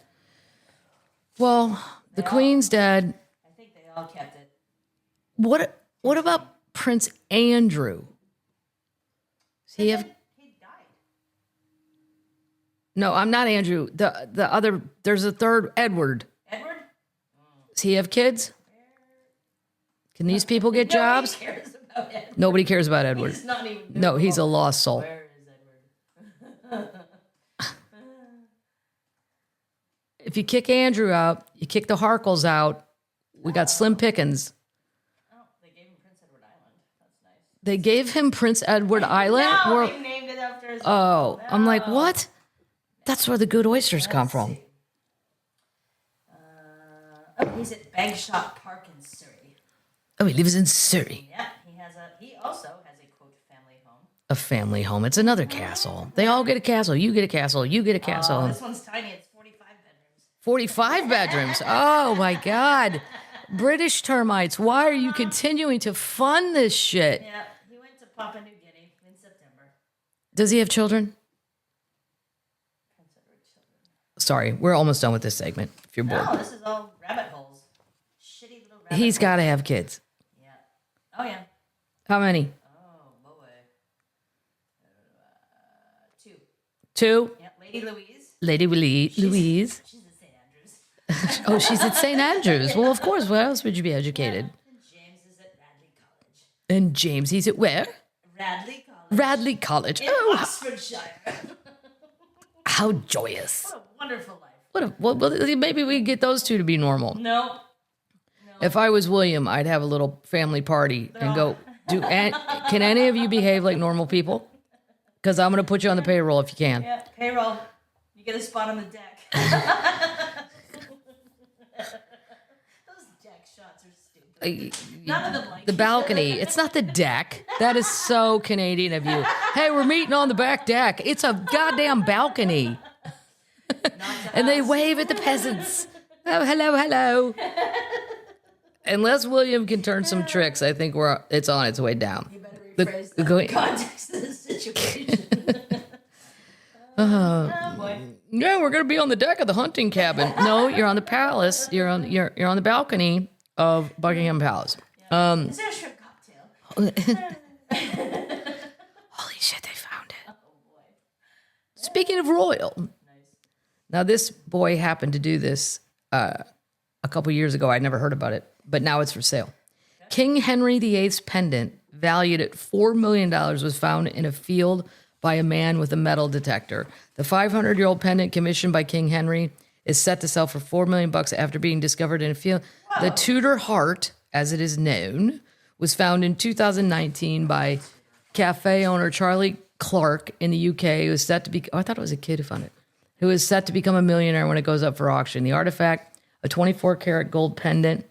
Well, the Queen's dead.
I think they all kept it.
What about Prince Andrew?
He died.
No, I'm not Andrew. The other, there's a third, Edward.
Edward?
Does he have kids? Can these people get jobs?
Nobody cares about Edward.
Nobody cares about Edward.
He's not even doing
No, he's a lost soul.
Where is Edward?
If you kick Andrew out, you kick the Harkles out. We got slim pickings.
Oh, they gave him Prince Edward Island. That's nice.
They gave him Prince Edward Island.
No,
Or-
they named it after his
oh, I'm like, what? That's where the good oysters come from.
He's at Bagshot Park in Surrey.
Oh, he lives in Surrey.
Yeah, he also has a quote family home.
A family home. It's another castle. They all get a castle. You get a castle. You get a castle.
Oh, this one's tiny. It's 45 bedrooms.
45 bedrooms. Oh my God. British termites. Why are you continuing to fund this shit?
Yeah, he went to Papua New Guinea in September.
Does he have children?
Prince Edward children.
Sorry, we're almost done with this segment. If you're bored.
No, this is all rabbit holes. Shitty little rabbit
He's
holes.
got to have kids.
Yeah. Oh, yeah.
How many?
Oh, boy. 2.
2.
Yeah, Lady Louise.
Lady Louise.
She's at St. Andrews.
Oh, she's at St. Andrews. Well, of course. Where else would you be educated?
And James is at Radley College.
And James, he's at where?
Radley College.
Radley College.
In
Oh,
Oxfordshire.
how joyous.
What a wonderful life.
Well, maybe we get those two to be normal.
No.
If I was William, I'd have a little family party and go, can any of you behave like normal people? Because I'm going to put you on the payroll if you can.
Yeah, payroll. You get a spot on the deck. Those deck shots are stupid. None of them like
The balcony. It's not the deck. That is so Canadian of you. Hey, we're meeting on the back deck. It's a goddamn balcony. And they wave at the peasants. Oh, hello. Unless William can turn some tricks, I think it's on its way down.
You better rephrase the context of the situation. Oh boy.
Yeah, we're gonna be on the deck of the hunting cabin. No, you're on the palace. You're on the balcony of Buckingham Palace.
Is there a shrimp cocktail?
Holy shit, they found it. Oh boy. Speaking of royal. Nice. Now this boy happened to do this a couple years ago. I'd never heard about it, but now it's for sale. Okay. King Henry VIII's pendant, valued at $4 million, was found in a field by a man with a metal detector. The 500-year-old pendant, commissioned by King Henry, is set to sell for $4 million after being discovered in a field. Whoa. The Tudor heart, as it is known, was found in 2019 by cafe owner Charlie Clark in the UK, who is set to be, I thought it was a kid who found it, who is set to become a millionaire when it goes up for auction. The artifact, a 24-karat gold pendant,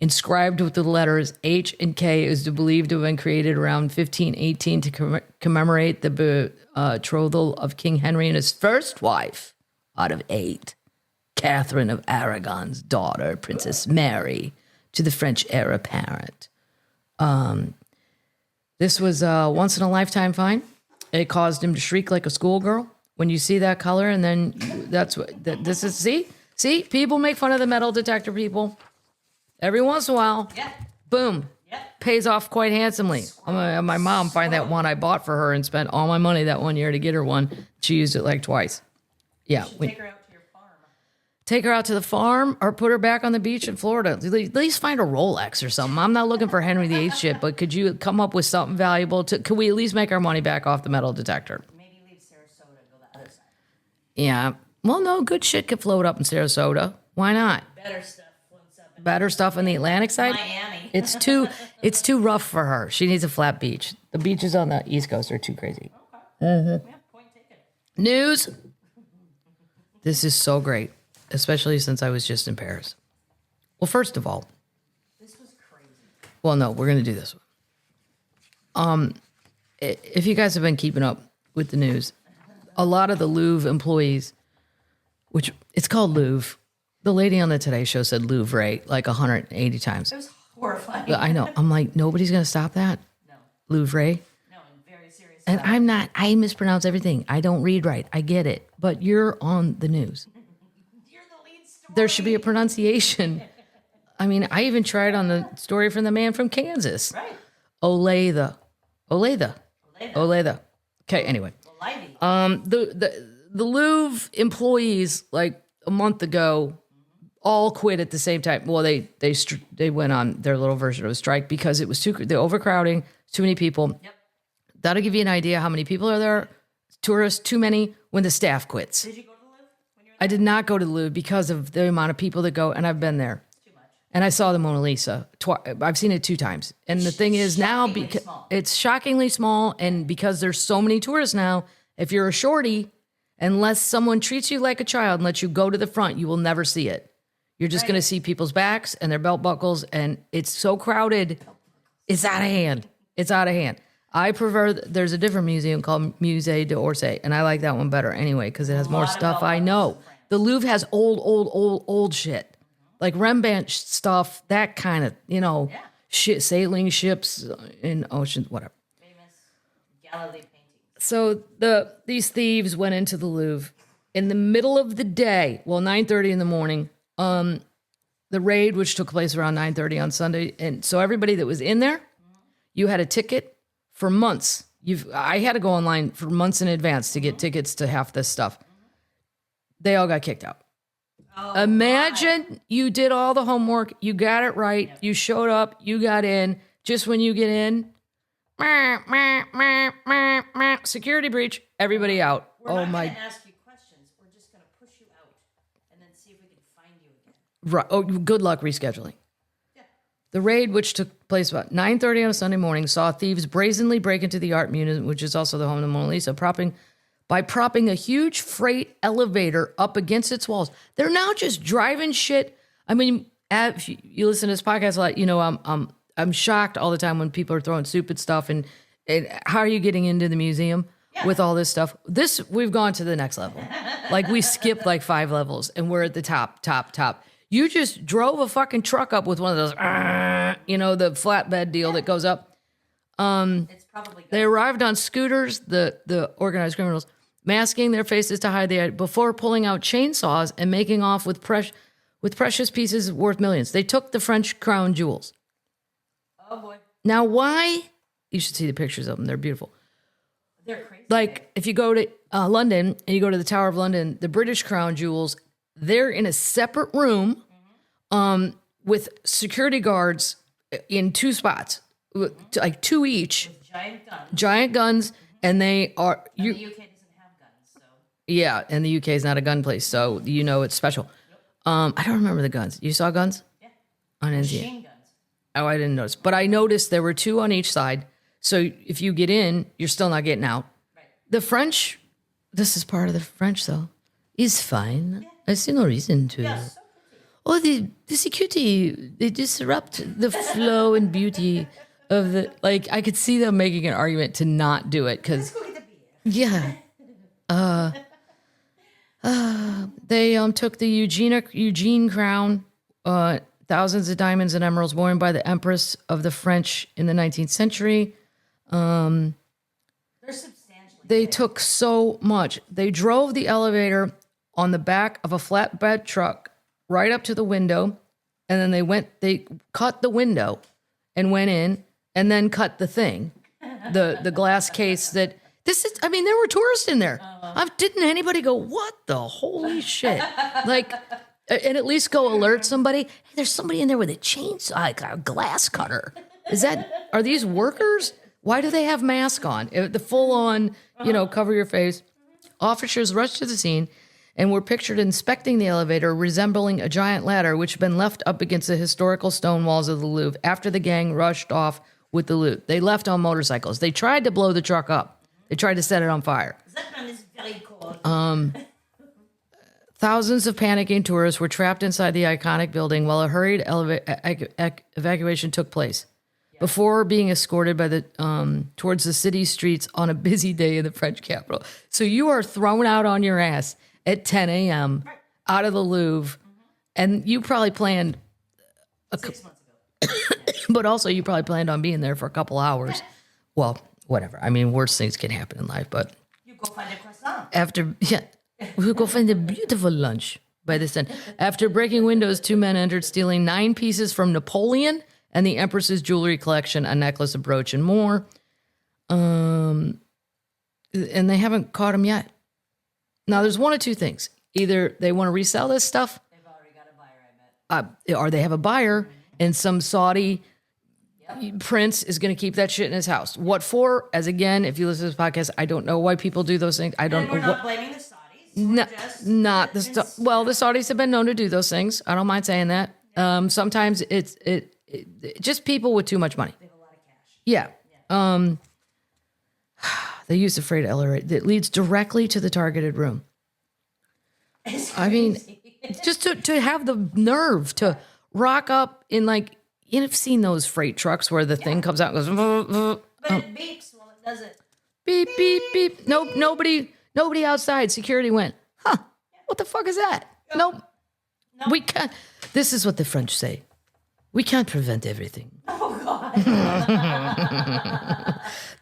inscribed with the letters H and K, is believed to have been created around 1518 to commemorate the betrothal of King Henry and his first wife out of 8, Catherine of Aragon's daughter, Princess Mary, to the French heir apparent. This was a once-in-a-lifetime find. It caused him to shriek like a schoolgirl. When you see that color, and then that's what this is. See, people make fun of the metal detector people. Every once in a while, boom, pays off quite handsomely. My mom find that one I bought for her and spent all my money that one year to get her one. She used it like twice. Yeah,
take her out to your farm.
Take her out to the farm or put her back on the beach in Florida. At least find a Rolex or something. I'm not looking for Henry VIII shit, but could you come up with something valuable? Could we at least make our money back off the metal detector?
Maybe leave Sarasota and go the other side.
Yeah. Well, no, good shit could float up in Sarasota. Why not?
Better stuff floats up.
Better stuff on the Atlantic side?
Miami.
It's too rough for her. She needs a flat beach. The beaches on the East Coast are too crazy.
Okay. Mm-hmm. Yeah, point taken.
News. This is so great, especially since I was just in Paris. Well, first of all.
This was crazy.
Well, no, we're going to do this one. If you guys have been keeping up with the news, a lot of the Louvre employees, which it's called Louvre. The lady on the Today Show said Louvre like 180 times.
It was horrifying.
I know. I'm like, nobody's going to stop that?
No.
Louvre?
No, I'm very serious.
And I'm not. I mispronounce everything. I don't read right. I get it. But you're on the news.
You're the lead story.
There should be a pronunciation. I mean, I even tried on the story from the man from Kansas.
Right.
Olathe. Okay, anyway. The Louvre employees, like a month ago, all quit at the same time. Well, they went on their little version of a strike because it was the overcrowding, too many people.
Yep.
That'll give you an idea how many people are there. Tourists, too many when the staff quits.
Did you go to the Louvre when you were there?
I did not go to the Louvre because of the amount of people that go, and I've been there.
Too much.
And I saw the Mona Lisa. I've seen it 2 times. And the thing is now, it's shockingly small, and because there's so many tourists now, if you're a shorty, unless someone treats you like a child and lets you go to the front, you will never see it. You're just going to see people's backs and their belt buckles, and it's so crowded. It's out of hand. It's out of hand. I prefer, there's a different museum called Musée d'Orsay, and I like that one better anyway because it has more stuff I know. The Louvre has old shit. Like Rembrandt stuff, that kind of, shit, sailing ships in oceans, whatever.
Famous Galilee paintings.
So these thieves went into the Louvre in the middle of the day, 9:30 in the morning. The raid, which took place around 9:30 on Sunday, and so everybody that was in there, you had a ticket for months I had to go online for months in advance to get tickets to half this stuff. They all got kicked out.
Oh,
Imagine you did all the homework, you got it right, you showed up, you got in. Just when you get in, security breach, everybody out.
We're not going to ask you questions. We're just going to push you out and then see if we can find you again.
Right. Oh, good luck rescheduling. Yeah. The raid, which took place about 9:30 on a Sunday morning, saw thieves brazenly break into the art museum, which is also the home of the Mona Lisa, by propping a huge freight elevator up against its walls. They're now just driving shit. I mean, if you listen to this podcast a lot, you know, I'm shocked all the time when people are throwing stupid stuff and how are you getting into the museum with all this stuff? We've gone to the next level. Like we skipped like 5 levels and we're at the top. You just drove a fucking truck up with one of those, the flatbed deal that goes up.
It's probably good.
They arrived on scooters, the organized criminals, masking their faces to hide the before pulling out chainsaws and making off with precious pieces worth millions. They took the French crown jewels.
Oh boy.
Now, why? You should see the pictures of them. They're beautiful.
They're crazy.
Like, if you go to London and you go to the Tower of London, the British crown jewels, they're in a separate room with security guards in 2 spots, like 2 each.
With
giant guns, and they are...
And the UK doesn't have guns, so...
Yeah, and the UK is not a gun place, so you know it's special. Nope. I don't remember the guns. You saw guns?
Yeah.
On NZ.
Machine guns.
Oh, I didn't notice. But I noticed there were 2 on each side. So if you get in, you're still not getting out.
Right.
The French, this is part of the French, though, is fine. Yeah. I see no reason to.
Yeah, so
oh, the security, they disrupt the flow and beauty of the... Like, I could see them making an argument to not do it, because... Yeah. They took the Eugene crown, thousands of diamonds and emeralds worn by the Empress of the French in the 19th century.
They're substantially.
They took so much. They drove the elevator on the back of a flatbed truck right up to the window, and then they cut the window and went in, and then cut the thing, the glass case that... there were tourists in there. Didn't anybody go, what the holy shit? Like, and at least go alert somebody. Hey, there's somebody in there with a chainsaw, like a glass cutter. Are these workers? Why do they have masks on? The full on, cover your face. Officers rushed to the scene and were pictured inspecting the elevator, resembling a giant ladder, which had been left up against the historical stone walls of the Louvre after the gang rushed off with the loot. They left on motorcycles. They tried to blow the truck up. They tried to set it on fire.
Zagnut is very cold.
Thousands of panicking tourists were trapped inside the iconic building while a hurried evacuation took place before being escorted by towards the city streets on a busy day in the French capital. So you are thrown out on your ass at 10 a.m. out of the Louvre, and you probably planned
6 months ago.
but also you probably planned on being there for a couple hours. Well, whatever. I mean, worse things can happen in life, but
You go find a croissant.
we'll go find a beautiful lunch by this end. After breaking windows, 2 men entered, stealing 9 pieces from Napoleon and the Empress's jewelry collection, a necklace, a brooch, and more. And they haven't caught them yet. Now, there's one of 2 things. Either they want to resell this stuff.
They've already got a buyer, I bet.
Or they have a buyer, and some Saudi prince is going to keep that shit in his house. What for? As again, if you listen to this podcast, I don't know why people do those things. I don't know.
We're not blaming the Saudis.
The Saudis have been known to do those things. I don't mind saying that. Sometimes it's just people with too much money.
They have a lot of cash.
Yeah. They use the freight elevator that leads directly to the targeted room. I mean, just to have the nerve to rock up in, like, you've seen those freight trucks where the thing comes out and goes,
But it beeps while it does it.
beep, beep, beep. Nope, nobody outside. Security went, what the fuck is that? Nope. We can't. This is what the French say. We can't prevent everything.
Oh, God.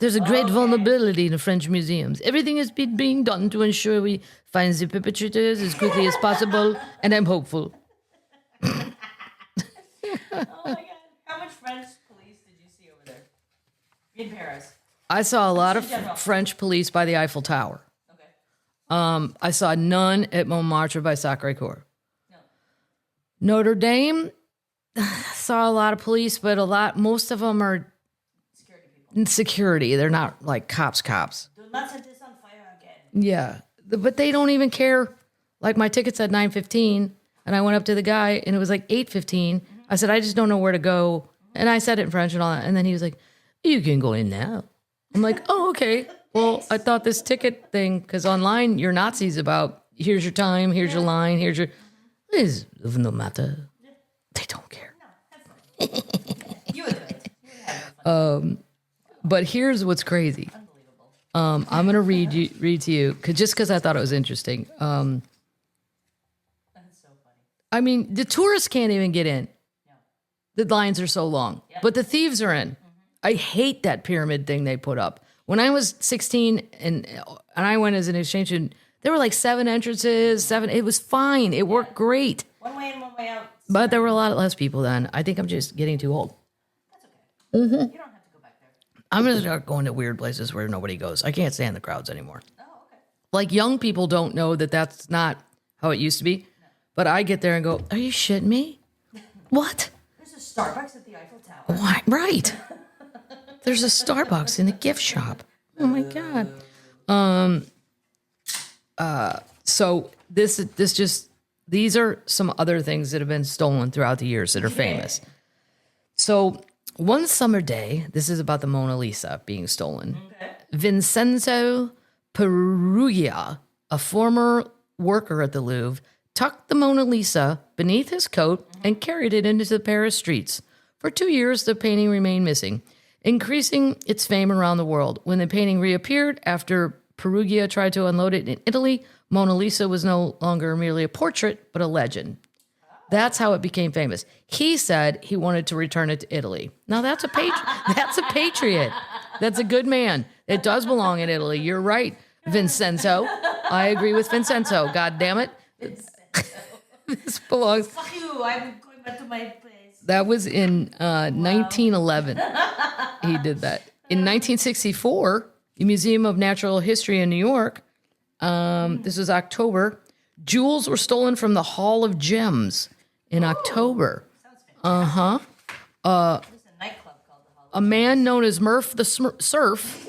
There's a great vulnerability in the French museums. Everything is being done to ensure we find the perpetrators as quickly as possible, and I'm hopeful.
Oh, my God. How much French police did you see over there? In Paris.
I saw a lot of French police by the Eiffel Tower.
Okay.
I saw none at Montmartre by Sacré-Cœur.
No.
Notre Dame, saw a lot of police, but most of them are
Security people.
security. They're not like cops.
Do not set this on fire again.
Yeah, but they don't even care. Like my ticket said 9:15, and I went up to the guy, and it was like 8:15. I said, I just don't know where to go, and I said it in French and all that, and then he was like, you can go in now. I'm like, oh, okay. Well, I thought this ticket thing, because online you're Nazis about here's your time, here's your line, here's your. It's no matter. They don't care.
No, have fun. You would do it. You would have fun.
But here's what's crazy.
Unbelievable.
I'm gonna read to you because I thought it was interesting.
That's so funny.
I mean, the tourists can't even get in.
No.
The lines are so long, but the thieves are in. I hate that pyramid thing they put up. When I was 16 and I went as an exchange student, there were like 7 entrances, 7. It was fine. It worked great.
One way in, one way out.
But there were a lot less people then. I think I'm just getting too old.
That's okay. You don't have to go back there.
I'm going to start going to weird places where nobody goes. I can't stand the crowds anymore.
Oh, okay.
Like young people don't know that that's not how it used to be. But I get there and go, are you shitting me? What?
There's a Starbucks at the Eiffel Tower.
Why? Right. There's a Starbucks in a gift shop. Oh my God. So these are some other things that have been stolen throughout the years that are famous. So one summer day, this is about the Mona Lisa being stolen.
Okay.
Vincenzo Peruggia, a former worker at the Louvre, tucked the Mona Lisa beneath his coat and carried it into the Paris streets. For 2 years, the painting remained missing, increasing its fame around the world. When the painting reappeared after Peruggia tried to unload it in Italy, Mona Lisa was no longer merely a portrait, but a legend. That's how it became famous. He said he wanted to return it to Italy. Now that's a that's a patriot. That's a good man. It does belong in Italy. You're right, Vincenzo. I agree with Vincenzo. God damn it. This belongs.
Fuck you. I'm going back to my place.
That was in 1911. He did that. In 1964, the Museum of Natural History in New York, this was October, jewels were stolen from the Hall of Gems in October.
Sounds fantastic. There's a nightclub called the Hall.
A man known as Murph the Surf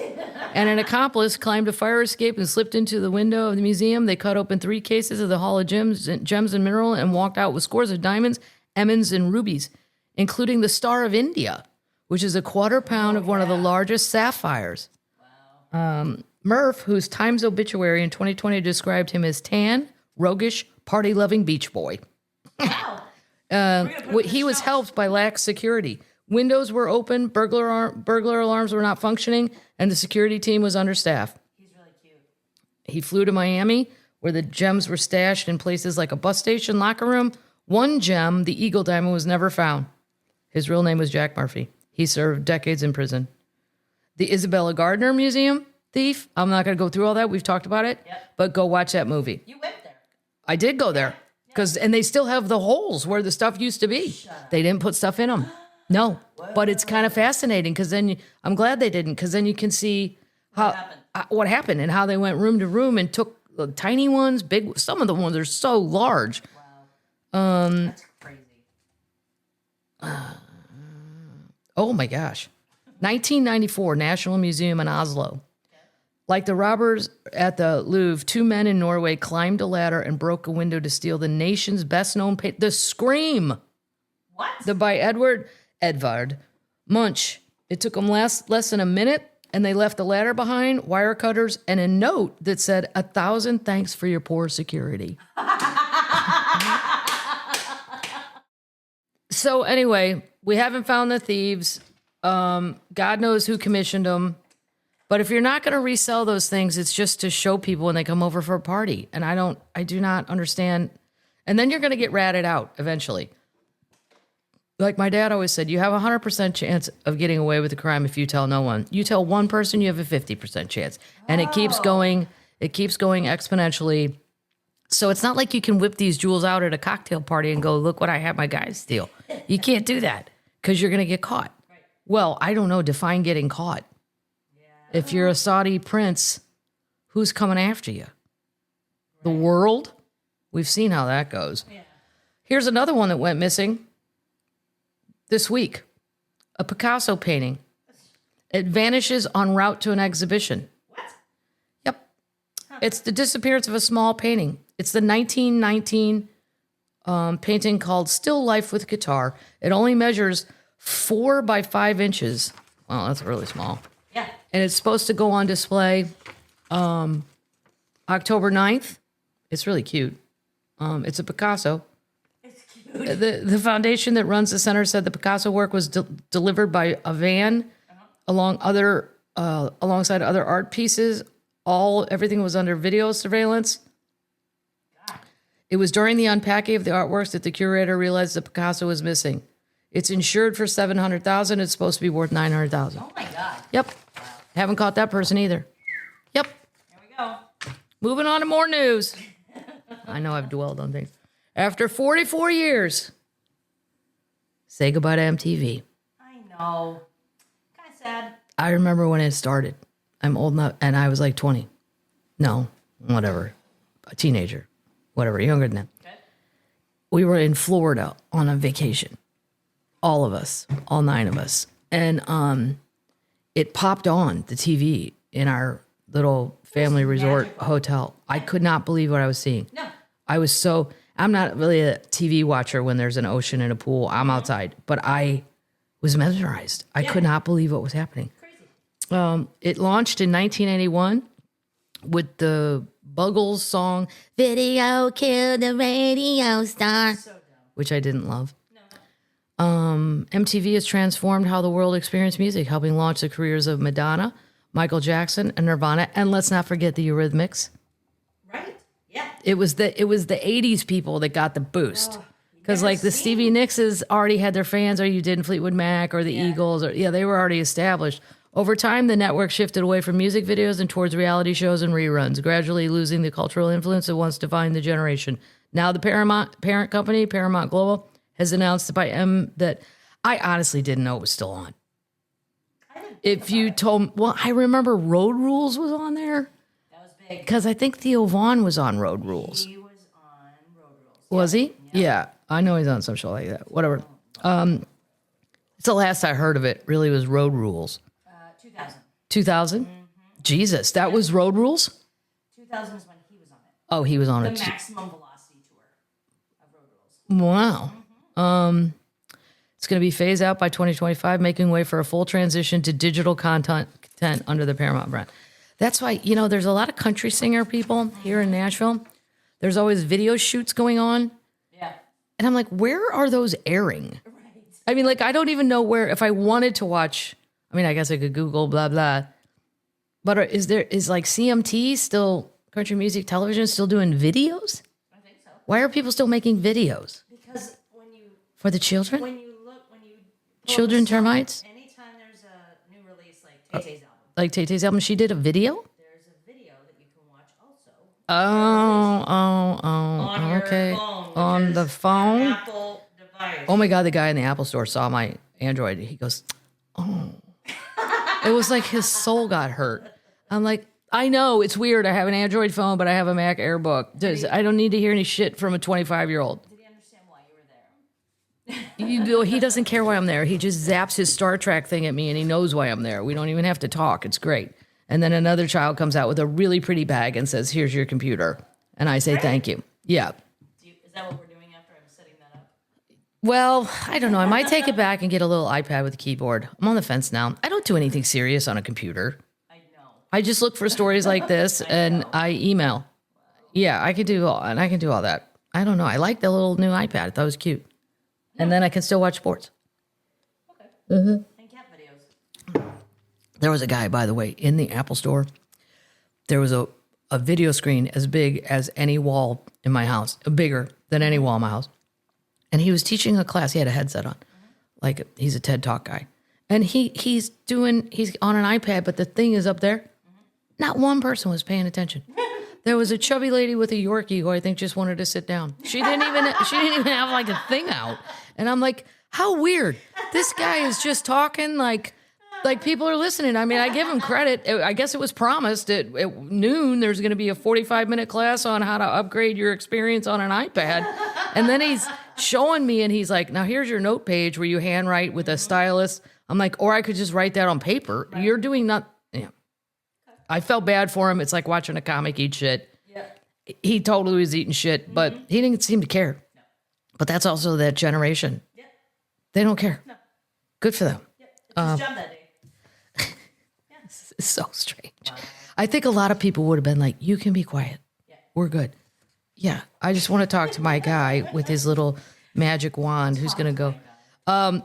and an accomplice climbed a fire escape and slipped into the window of the museum. They cut open 3 cases of the Hall of Gems and Mineral and walked out with scores of diamonds, emeralds, and rubies, including the Star of India, which is a 1/4 pound of one of the largest sapphires.
Wow.
Murph, whose Times obituary in 2020 described him as tan, roguish, party-loving beach boy.
Wow.
He was helped by lax security. Windows were open, burglar alarms were not functioning, and the security team was understaffed.
He's really cute.
He flew to Miami, where the gems were stashed in places like a bus station locker room. One gem, the Eagle Diamond, was never found. His real name was Jack Murphy. He served decades in prison. The Isabella Gardner Museum thief. I'm not going to go through all that. We've talked about it.
Yep.
But go watch that movie.
You went there.
I did go there. And they still have the holes where the stuff used to be. They didn't put stuff in them. No. But it's kind of fascinating because then I'm glad they didn't, because then you can see what happened and how they went room to room and took the tiny ones, big. Some of the ones are so large.
Wow. That's crazy.
Oh my gosh. 1994, National Museum in Oslo. Like the robbers at the Louvre, 2 men in Norway climbed a ladder and broke a window to steal the nation's best-known painting, The Scream,
What?
by Edvard Munch. It took them less than a minute, and they left the ladder behind, wire cutters, and a note that said, 1,000 thanks for your poor security. So anyway, we haven't found the thieves. God knows who commissioned them. But if you're not going to resell those things, it's just to show people when they come over for a party. And I do not understand. And then you're going to get ratted out eventually. Like my dad always said, you have a 100% chance of getting away with the crime if you tell no one. You tell one person, you have a 50% chance. And it keeps going exponentially. So it's not like you can whip these jewels out at a cocktail party and go, look what I had my guys steal. You can't do that because you're going to get caught.
Right.
Well, I don't know. Define getting caught.
Yeah.
If you're a Saudi prince, who's coming after you? The world? We've seen how that goes. Yeah. Here's another one that went missing this week. A Picasso painting. It vanishes en route to an exhibition.
What?
Yep. Huh. It's the disappearance of a small painting. It's the 1919 painting called Still Life with Guitar. It only measures 4 by 5 inches. Wow, that's really small.
Yeah.
And it's supposed to go on display October 9th. It's really cute. It's a Picasso.
It's cute.
The foundation that runs the center said the Picasso work was delivered by a van alongside other art pieces. Everything was under video surveillance. God. It was during the unpacking of the artworks that the curator realized that Picasso was missing. It's insured for $700,000. It's supposed to be worth $900,000.
Oh my God.
Yep. Wow. Haven't caught that person either. Yep.
There we go.
Moving on to more news. I know I've dwelled on things. After 44 years, say goodbye to MTV.
I know. Kind of sad.
I remember when it started. I'm old enough, and I was like 20. No, whatever. A teenager. Whatever, younger than that. Okay. We were in Florida on a vacation. All of us, all 9 of us. And it popped on the TV in our little family resort hotel. I could not believe what I was seeing. No. I'm not really a TV watcher when there's an ocean and a pool. I'm outside. But I was mesmerized. I could not believe what was happening. Crazy. It launched in 1981 with the Buggles song, Video Killed the Radio Star, so which I didn't love. MTV has transformed how the world experienced music, helping launch the careers of Madonna, Michael Jackson, and Nirvana, and let's not forget the Eurythmics.
Right? Yeah.
It was the 80s people that got the boost. Because like the Stevie Nicks already had their fans, or you did in Fleetwood Mac, or the Eagles, or they were already established. Over time, the network shifted away from music videos and towards reality shows and reruns, gradually losing the cultural influence that once defined the generation. Now the parent company, Paramount Global, has announced that I honestly didn't know it was still on. If you told me, I remember Road Rules was on there.
That was big.
Because I think Theo Vaughn was on Road Rules.
He was on Road Rules.
Was he? Yeah. I know he's on some show like that. Whatever. It's the last I heard of it, really, was Road Rules.
2000.
2000? Mm-hmm. Jesus, that was Road Rules?
2000 is when he was on it.
Oh, he was on
the
it.
The Maximum Velocity Tour of Road Rules.
Wow. Mm-hmm. It's going to be phased out by 2025, making way for a full transition to digital content under the Paramount brand. That's why, there's a lot of country singer people here in Nashville. There's always video shoots going on.
Yeah.
And I'm like, where are those airing? Right. I mean, I don't even know where, if I wanted to watch, I guess I could Google blah, blah. But is CMT still, country music television, still doing videos?
I think so.
Why are people still making videos?
Because
for the children?
When you
Children termites?
Anytime there's a new release, like Tay-Tay's album.
Like Tay-Tay's album, she did a video?
There's a video that you can watch also.
On okay.
Your phone,
on the phone?
Apple device.
Oh my God, the guy in the Apple store saw my Android. He goes, oh. It was like his soul got hurt. I'm like, I know, it's weird. I have an Android phone, but I have a Mac Airbook. I don't need to hear any shit from a 25-year-old. He doesn't care why I'm there. He just zaps his Star Trek thing at me, and he knows why I'm there. We don't even have to talk. It's great. And then another child comes out with a really pretty bag and says, here's your computer. And I say, thank you. Yeah.
Is that what we're doing after I'm setting that up?
Well, I don't know. I might take it back and get a little iPad with a keyboard. I'm on the fence now. I don't do anything serious on a computer.
I know.
I just look for stories like this, and I email. Yeah, I can do all that. I don't know. I like the little new iPad. I thought it was cute. And then I can still watch sports.
Okay.
Mm-hmm.
And cat videos.
There was a guy, by the way, in the Apple store. There was a video screen as big as any wall in my house, bigger than any wall in my house. And he was teaching a class. He had a headset on. Like, he's a TED Talk guy. And he's on an iPad, but the thing is up there. Not one person was paying attention. There was a chubby lady with a Yorkie who I think just wanted to sit down. She didn't even have like a thing out. And I'm like, how weird. This guy is just talking like Like, people are listening. I mean, I give him credit. I guess it was promised at noon there's going to be a 45-minute class on how to upgrade your experience on an iPad. And then he's showing me, and he's like, now here's your note page where you handwrite with a stylus. I'm like, or I could just write that on paper. Right. You're doing not. Yeah. I felt bad for him. It's like watching a comic eat shit. Yeah. He totally was eating shit, but he didn't seem to care. No. But that's also that generation. Yeah. They don't care. No. Good for them.
Yeah. It's his job that day.
It's so strange. Wow. I think a lot of people would have been like, you can be quiet. Yeah. We're good. Yeah. I just want to talk to my guy with his little magic wand who's going to go.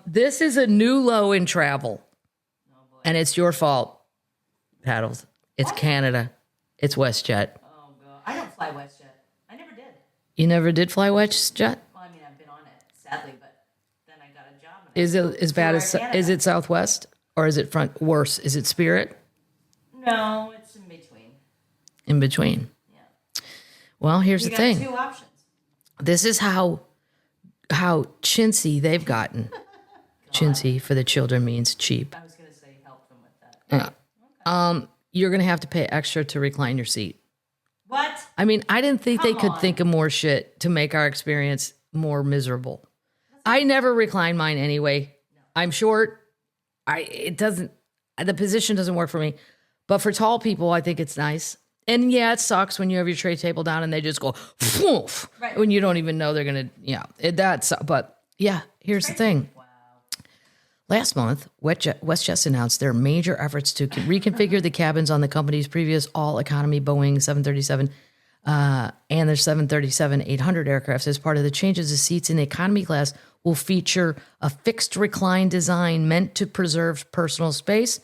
This is a new low in travel. Oh, and it's your fault, Paddles. It's what? Canada. It's WestJet.
Oh, God. I don't fly WestJet. I never did.
You never did fly WestJet?
Well, I mean, I've been on it, sadly, but then I got a job.
Is it as bad as, is it Southwest? Or is it worse? Is it Spirit?
No, it's in between.
In between. Yeah. Well, here's the thing.
You got 2 options.
This is how chintzy they've gotten. Chintzy for the children means cheap.
I was going to say help them with that.
Yeah. Okay. You're going to have to pay extra to recline your seat.
What?
I mean, I didn't think they could think of more shit to make our experience more miserable. I never recline mine anyway. No. I'm short. The position doesn't work for me. But for tall people, I think it's nice. And yeah, it sucks when you have your tray table down and they just go, whoof, right. When you don't even know they're going to, but yeah, here's the thing. Wow. Last month, WestJet announced their major efforts to reconfigure the cabins on the company's previous all-economy Boeing 737 and their 737-800 aircrafts. As part of the changes, the seats in the economy class will feature a fixed recline design meant to preserve personal space.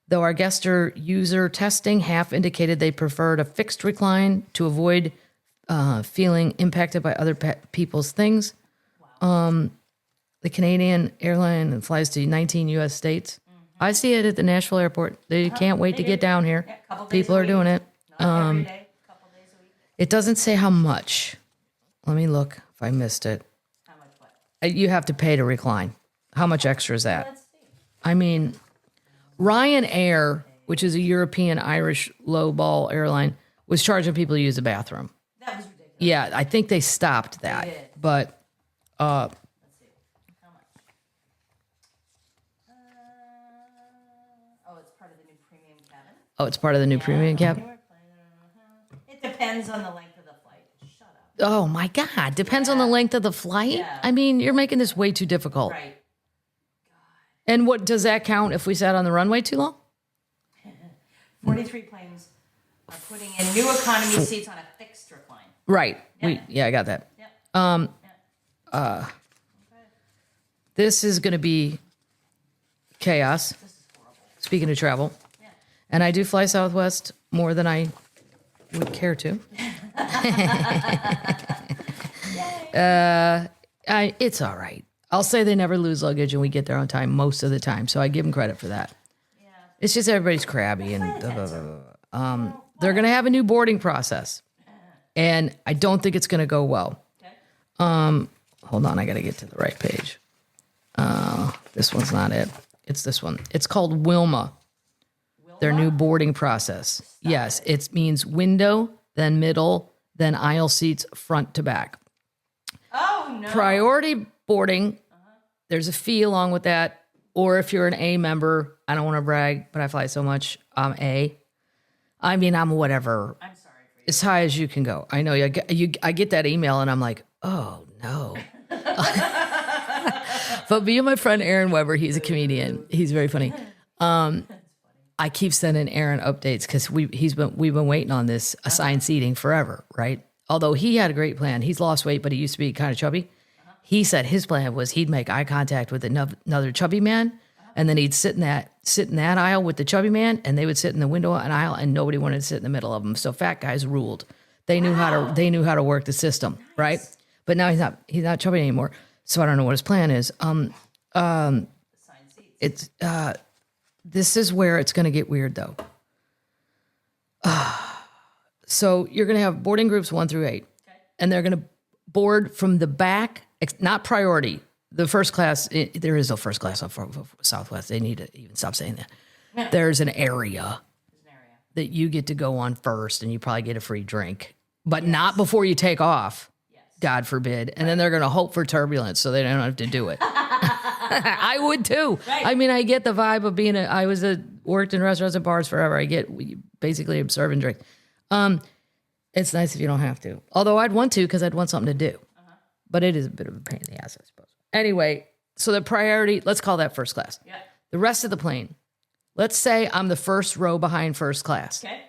Though our guest or user testing half indicated they preferred a fixed recline to avoid feeling impacted by other people's things. Wow. The Canadian airline flies to 19 U.S. states. Mm-hmm. I see it at the Nashville airport. They can't wait to get down here. Yeah, people are doing it.
Every day, couple days a week.
It doesn't say how much. Let me look if I missed it.
How much what?
You have to pay to recline. How much extra is that?
Let's see.
I mean, Ryanair, which is a European Irish low-ball airline, was charging people to use the bathroom.
That was ridiculous.
Yeah, I think they stopped that.
They did.
But
let's see. How much? It's part of the new premium cabin.
Oh, it's part of the new premium cabin?
It depends on the length of the flight. Shut up.
Oh, my God. Depends on the length of the flight?
Yeah.
I mean, you're making this way too difficult.
Right.
And what does that count if we sat on the runway too long?
43 planes are putting in new economy seats on a fixed recline.
Right. Yeah, I got that.
Yep.
This is going to be chaos.
This is horrible.
Speaking of travel.
Yeah.
And I do fly Southwest more than I would care to. It's all right. I'll say they never lose luggage and we get there on time most of the time. So I give them credit for that. Yeah. It's just everybody's crabby and they're going to have a new boarding process. And I don't think it's going to go well. Okay. Hold on. I got to get to the right page. This one's not it. It's this one. It's called WILMA. Their new boarding process. Yes. It means window, then middle, then aisle seats front to back.
Oh, no.
Priority boarding, there's a fee along with that. Or if you're an A member, I don't want to brag, but I fly so much. I'm A. I mean, I'm whatever.
I'm sorry for you.
As high as you can go. I know. I get that email and I'm like, oh, no. But me and my friend Aaron Weber, he's a comedian. He's very funny. I keep sending Aaron updates because we've been waiting on this assigned seating forever, right? Although he had a great plan. He's lost weight, but he used to be kind of chubby. He said his plan was he'd make eye contact with another chubby man, and then he'd sit in that aisle with the chubby man, and they would sit in the window and aisle, and nobody wanted to sit in the middle of them. So fat guys ruled. They knew how to work the system, right? But now he's not chubby anymore. So I don't know what his plan is. This is where it's going to get weird though. So you're going to have boarding groups 1 through 8, and they're going to board from the back. Not priority. the first class, there is no first class on Southwest. They need to even stop saying that. There's an area that you get to go on first, and you probably get a free drink, but not before you take off. Yes. God forbid. And then they're going to hope for turbulence so they don't have to do it. I would too. Right. I mean, I get the vibe of being worked in restaurants and bars forever. I get basically serving drinks. It's nice if you don't have to. Although I'd want to because I'd want something to do. But it is a bit of a pain in the ass, I suppose. Anyway, so the priority, let's call that first class. Yeah. The rest of the plane, let's say I'm the first row behind first class. Okay.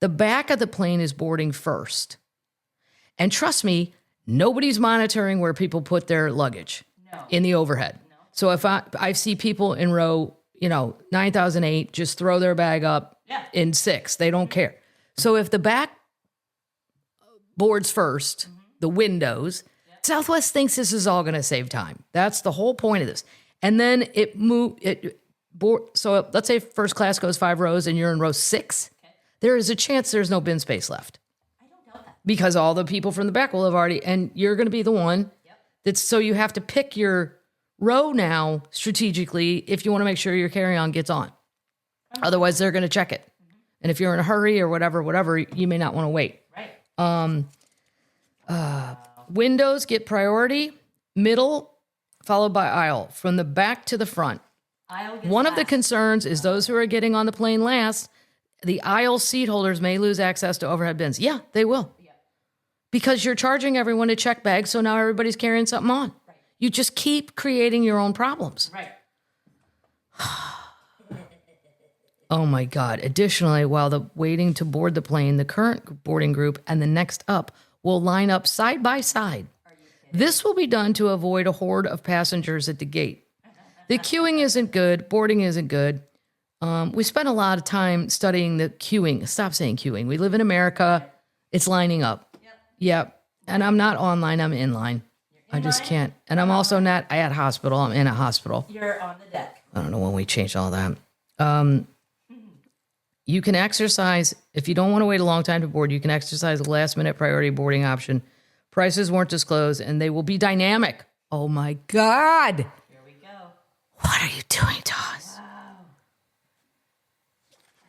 The back of the plane is boarding first. And trust me, nobody's monitoring where people put their luggage in the overhead. No. So if I see people in row, 9008, just throw their bag up in 6. They don't care. So if the back boards first, the windows, Southwest thinks this is all going to save time. That's the whole point of this. And then so let's say first class goes 5 rows and you're in row 6. Okay. There is a chance there's no bin space left. I don't know that. Because all the people from the back will have already, and you're going to be the one so you have to pick your row now strategically if you want to make sure your carry-on gets on. Okay. Otherwise, they're going to check it. Mm-hmm. And if you're in a hurry or whatever, you may not want to wait. Right. Windows get priority, middle, followed by aisle, from the back to the front. One of the concerns is those who are getting on the plane last, the aisle seat holders may lose access to overhead bins. Yeah, they will. Yeah. Because you're charging everyone to check bags, so now everybody's carrying something on. Right. You just keep creating your own problems. Right. Oh my God. Additionally, while waiting to board the plane, the current boarding group and the next up will line up side by side. This will be done to avoid a horde of passengers at the gate. The queuing isn't good. Boarding isn't good. We spent a lot of time studying the queuing. Stop saying queuing. We live in America. It's lining up. Yep. And I'm not online. I'm in line. I just can't. And I'm also not at hospital. I'm in a hospital.
You're on the deck.
I don't know when we changed all that. You can exercise, if you don't want to wait a long time to board, you can exercise the last minute priority boarding option. Prices weren't disclosed and they will be dynamic. Oh my God.
Here we go.
What are you doing to us?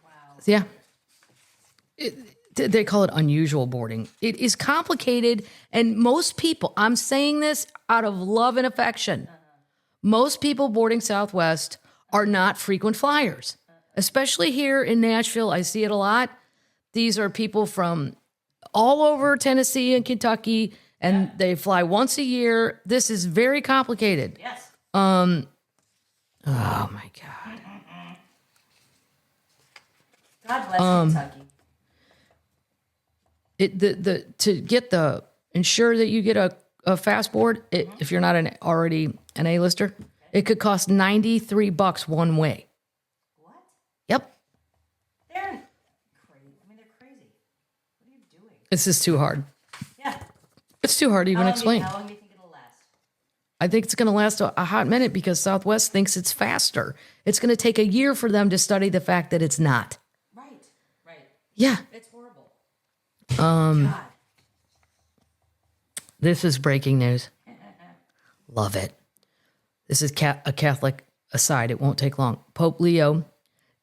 Wow.
Yeah. They call it unusual boarding. It is complicated. And most people, I'm saying this out of love and affection. Most people boarding Southwest are not frequent flyers. Especially here in Nashville, I see it a lot. These are people from all over Tennessee and Kentucky, and they fly once a year. This is very complicated.
Yes.
Oh my God.
God bless Kentucky.
Ensure that you get a fast board. If you're not already an A-lister, it could cost $93 one way. Yep.
They're crazy. They're crazy. What are you doing?
This is too hard.
Yeah.
It's too hard to even explain.
How long do you think it'll last?
I think it's going to last a hot minute because Southwest thinks it's faster. It's going to take a year for them to study the fact that it's not.
Right.
Yeah.
It's horrible.
God. This is breaking news. Love it. This is a Catholic aside. It won't take long. Pope Leo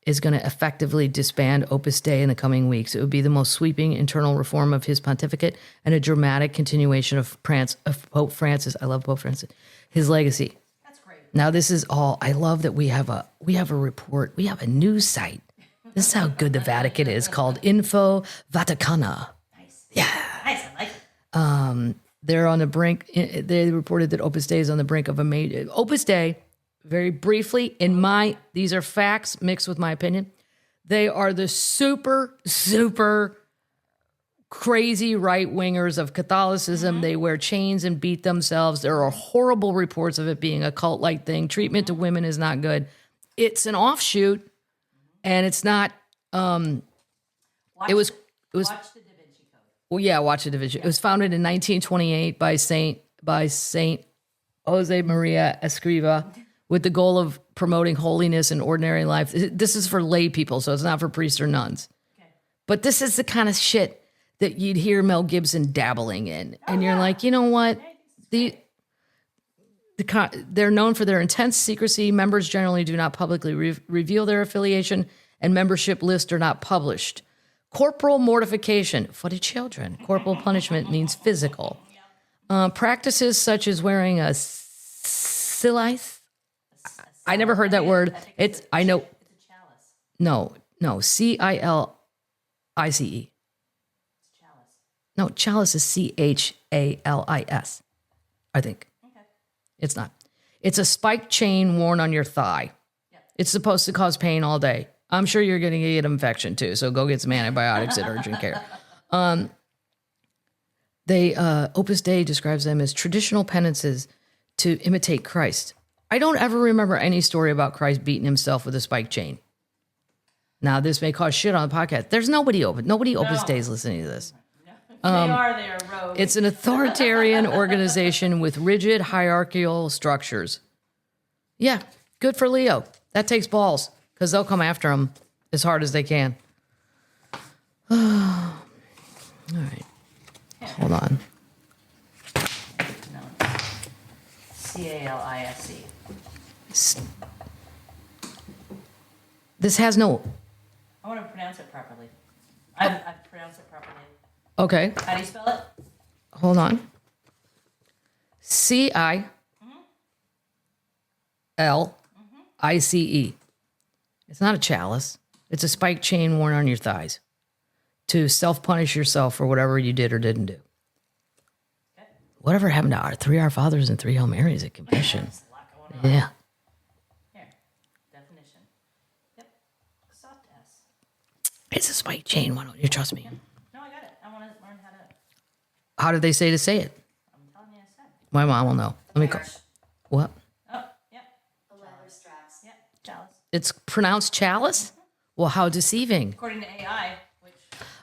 is going to effectively disband Opus Dei in the coming weeks. It would be the most sweeping internal reform of his pontificate and a dramatic continuation of Pope Francis. I love Pope Francis. His legacy.
That's great.
Now this is all. I love that we have a report. We have a news site. This is how good the Vatican is, called Info Vaticana.
Nice.
Yeah.
Nice. I like it.
They're on the brink. They reported that Opus Dei is on the brink of a major. Opus Dei, very briefly, these are facts mixed with my opinion. They are the super, super crazy right-wingers of Catholicism. Mm-hmm. They wear chains and beat themselves. There are horrible reports of it being a cult-like thing. Treatment to women is not good. It's an offshoot, and it's not. Watch the Da Vinci Code. Well, yeah, watch the Da Vinci. Yeah. It was founded in 1928 by Saint Jose Maria Escriva, with the goal of promoting holiness in ordinary life. This is for lay people, so it's not for priests or nuns. Okay. But this is the kind of shit that you'd hear Mel Gibson dabbling in. And you're like, you know what? They're known for their intense secrecy. Members generally do not publicly reveal their affiliation, and membership lists are not published. Corporal mortification for the children. Corporal punishment means physical. Practices such as wearing a cilice. I never heard that word. I know.
It's a chalice.
No, CILICE.
It's chalice.
No, chalice is CHALIS, I think.
Okay.
It's not. It's a spiked chain worn on your thigh.
Yep.
It's supposed to cause pain all day. I'm sure you're going to get an infection too, so go get some antibiotics at urgent care. Opus Dei describes them as traditional penances to imitate Christ. I don't ever remember any story about Christ beating himself with a spiked chain. Now, this may cause shit on the podcast. There's nobody Opus Dei is listening to this.
They are rogue.
It's an authoritarian organization with rigid hierarchical structures. Yeah, good for Leo. That takes balls because they'll come after him as hard as they can. All right. Hold on.
No. CALISE.
This has no...
I want to pronounce it properly. I've pronounced it properly.
Okay.
How do you spell it?
Hold on. CILICE. It's not a chalice. It's a spiked chain worn on your thighs to self-punish yourself for whatever you did or didn't do.
Okay.
Whatever happened to our 3 Our Fathers and 3 Hail Marys at confession?
There's a lot going on.
Yeah.
Here. Definition. Yep. Soft S.
It's a spiked chain. Why don't you trust me?
No, I got it. I want to learn how to...
How did they say to say it?
I'm telling you, I said.
My mom will know. Let me call. What?
Oh, yep. The leather straps. Yep. Chalice.
It's pronounced chalice? Well, how deceiving.
According to AI, which...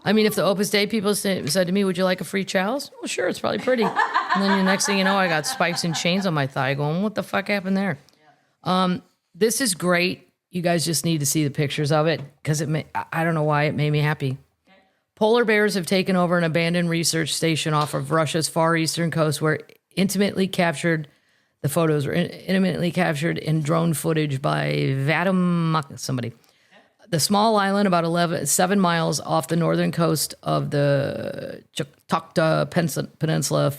I mean, if the Opus Dei people said to me, would you like a free chalice? Well, sure, it's probably pretty. And then the next thing you know, I got spikes and chains on my thigh going, what the fuck happened there? Yeah. This is great. You guys just need to see the pictures of it because I don't know why it made me happy. Okay. Polar bears have taken over an abandoned research station off of Russia's far eastern coast where the photos were intimately captured in drone footage by Vadim somebody. The small island, about 7 miles off the northern coast of the Chukotka Peninsula,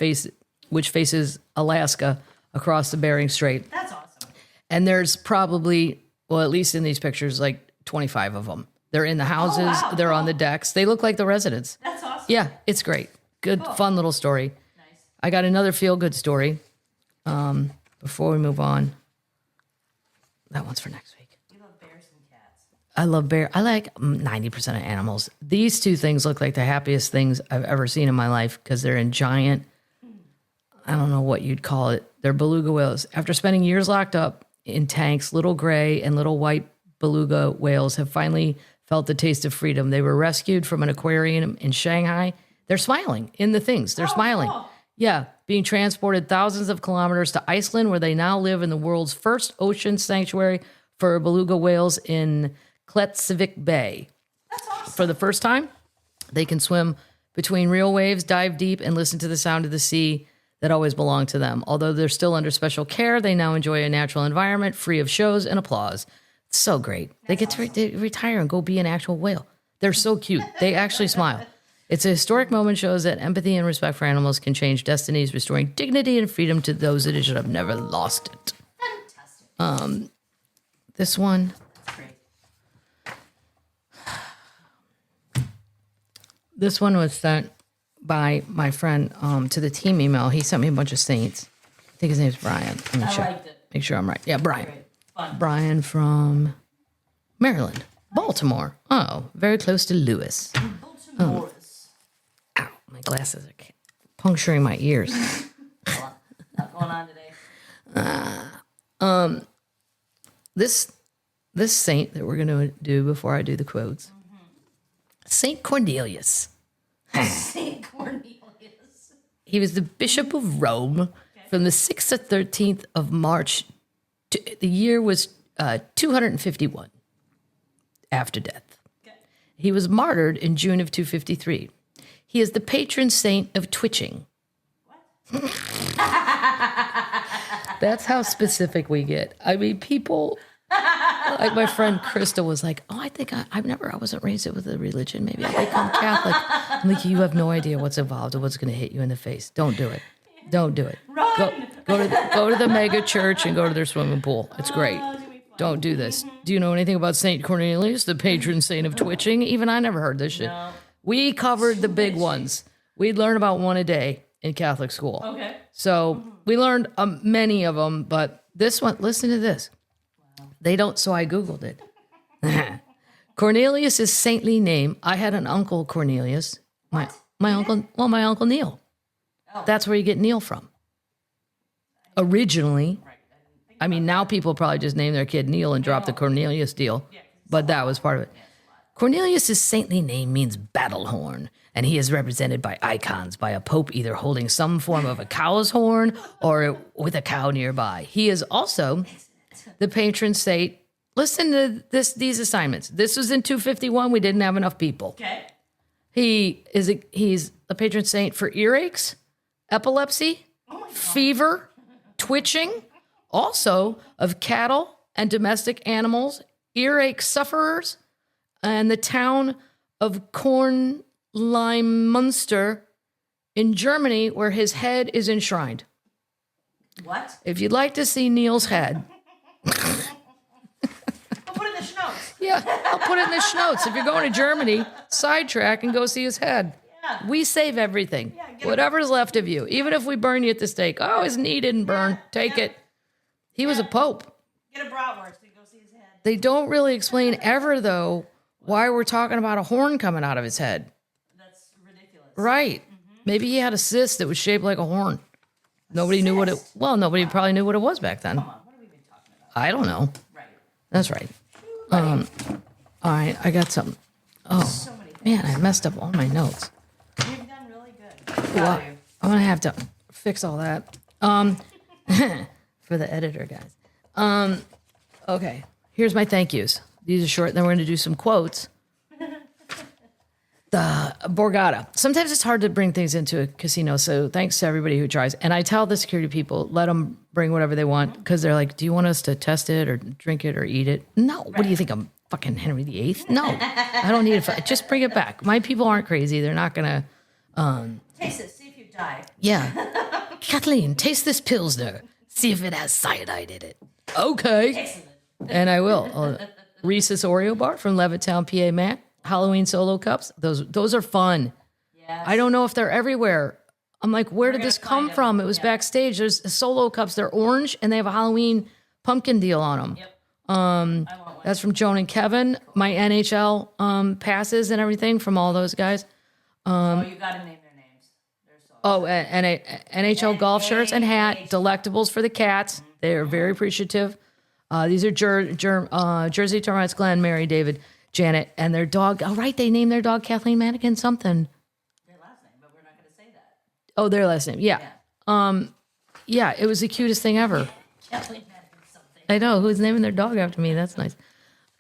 which faces Alaska across the Bering Strait.
That's awesome.
And there's probably, well, at least in these pictures, like 25 of them. They're in the houses. Oh, wow. They're on the decks. They look like the residents.
That's awesome.
Yeah, it's great. Good, fun little story.
Nice.
I got another feel-good story before we move on. That one's for next week. I love bear. I like 90% of animals. These two things look like the happiest things I've ever seen in my life because they're in giant, I don't know what you'd call it. They're beluga whales. After spending years locked up in tanks, little gray and little white beluga whales have finally felt the taste of freedom. They were rescued from an aquarium in Shanghai. They're smiling in the things. They're smiling. Cool. Yeah, being transported thousands of kilometers to Iceland, where they now live in the world's first ocean sanctuary for beluga whales in Chesapeake Bay.
That's awesome.
For the first time, they can swim between real waves, dive deep, and listen to the sound of the sea that always belonged to them. Although they're still under special care, they now enjoy a natural environment free of shows and applause. It's so great. They get to retire and go be an actual whale. They're so cute. They actually smile. It's a historic moment, shows that empathy and respect for animals can change destinies, restoring dignity and freedom to those that should have never lost it.
Fantastic.
This one.
That's great.
This one was sent by my friend to the team email. He sent me a bunch of saints. I think his name's Brian. Let me check.
Liked it.
Make sure I'm right. Yeah, Brian.
Great. Fun.
Brian from Maryland. Baltimore. Oh, very close to Lewis.
Baltimore.
Ow, my glasses are puncturing my ears.
Not going on today.
This saint that we're going to do before I do the quotes. Saint Cornelius.
Saint Cornelius.
He was the Bishop of Rome from the 6th to 13th of March. The year was 251 after death.
Okay.
He was martyred in June of 253. He is the patron saint of twitching.
What?
That's how specific we get. I mean, people, like my friend Krista was like, oh, I think I wasn't raised with a religion. Maybe I'll become Catholic. I'm like, you have no idea what's involved or what's going to hit you in the face. Don't do it. Don't do it.
Run!
Go to the mega church and go to their swimming pool. It's great. Don't do this. Do you know anything about St. Cornelius, the patron saint of twitching? Even I never heard this shit.
No.
We covered the big ones. We'd learn about one a day in Catholic school.
Okay.
So we learned many of them, but this one, listen to this. Wow. They don't, so I Googled it. Cornelius is saintly name. I had an uncle Cornelius. My uncle Neil. Oh. That's where you get Neil from. Originally. I mean, now people probably just name their kid Neil and drop the Cornelius deal, but that was part of it. Cornelius' saintly name means battle horn, and he is represented by icons by a pope either holding some form of a cow's horn or with a cow nearby. He is also the patron saint. Listen to these assignments. This was in 251. We didn't have enough people.
Okay.
He's a patron saint for earaches, epilepsy, fever, twitching, also of cattle and domestic animals, earache sufferers, and the town of Kornheim-Munster in Germany, where his head is enshrined.
What?
If you'd like to see Neil's head.
I'll put it in the notes.
Yeah, I'll put it in the notes. If you're going to Germany, sidetrack and go see his head.
Yeah.
We save everything. Yeah, whatever's left of you. Even if we burn you at the stake. Oh, his knee didn't burn. Take it. He was a pope.
Get a bratwurst and go see his head.
They don't really explain ever, though, why we're talking about a horn coming out of his head.
That's ridiculous.
Right. Mm-hmm. Maybe he had a cyst that was shaped like a horn. Nobody knew what it... Well, nobody probably knew what it was back then.
Come on, what have we been talking about?
I don't know.
Right.
That's right. All right, I got something. Oh,
So many things.
man, I messed up all my notes.
You've done really good.
Well, I'm going to have to fix all that. For the editor, guys. Okay, here's my thank yous. These are short, then we're going to do some quotes. The Borgata. Sometimes it's hard to bring things into a casino, so thanks to everybody who tries. And I tell the security people, let them bring whatever they want, because they're like, do you want us to test it or drink it or eat it? No. What do you think, I'm fucking Henry VIII? No, I don't need it. Just bring it back. My people aren't crazy. They're not going to...
Taste it, see if you die.
Yeah. Kathleen, taste this Pilsner. See if it has cyanide in it. Okay.
Excellent.
And I will. Reese's Oreo bar from Levittown, PA, Matt. Halloween solo cups. Those are fun.
Yes.
I don't know if they're everywhere. I'm like, where did this come from? It was backstage. There's solo cups. They're orange, and they have a Halloween pumpkin deal on them.
Yep. I want one.
That's from Joan and Kevin. My NHL passes and everything from all those guys.
You got to name their names. They're so
and NHL golf shirts and hat, delectables for the cats. They are very appreciative. These are Jersey Termites, Glenn, Mary, David, Janet, and their dog. Oh, right, they named their dog Kathleen Madigan something.
their last name, but we're not going to say that.
Oh, their last name, yeah. Yeah, it was the cutest thing ever.
Kathleen Madigan something.
I know, who's naming their dog after me? That's nice.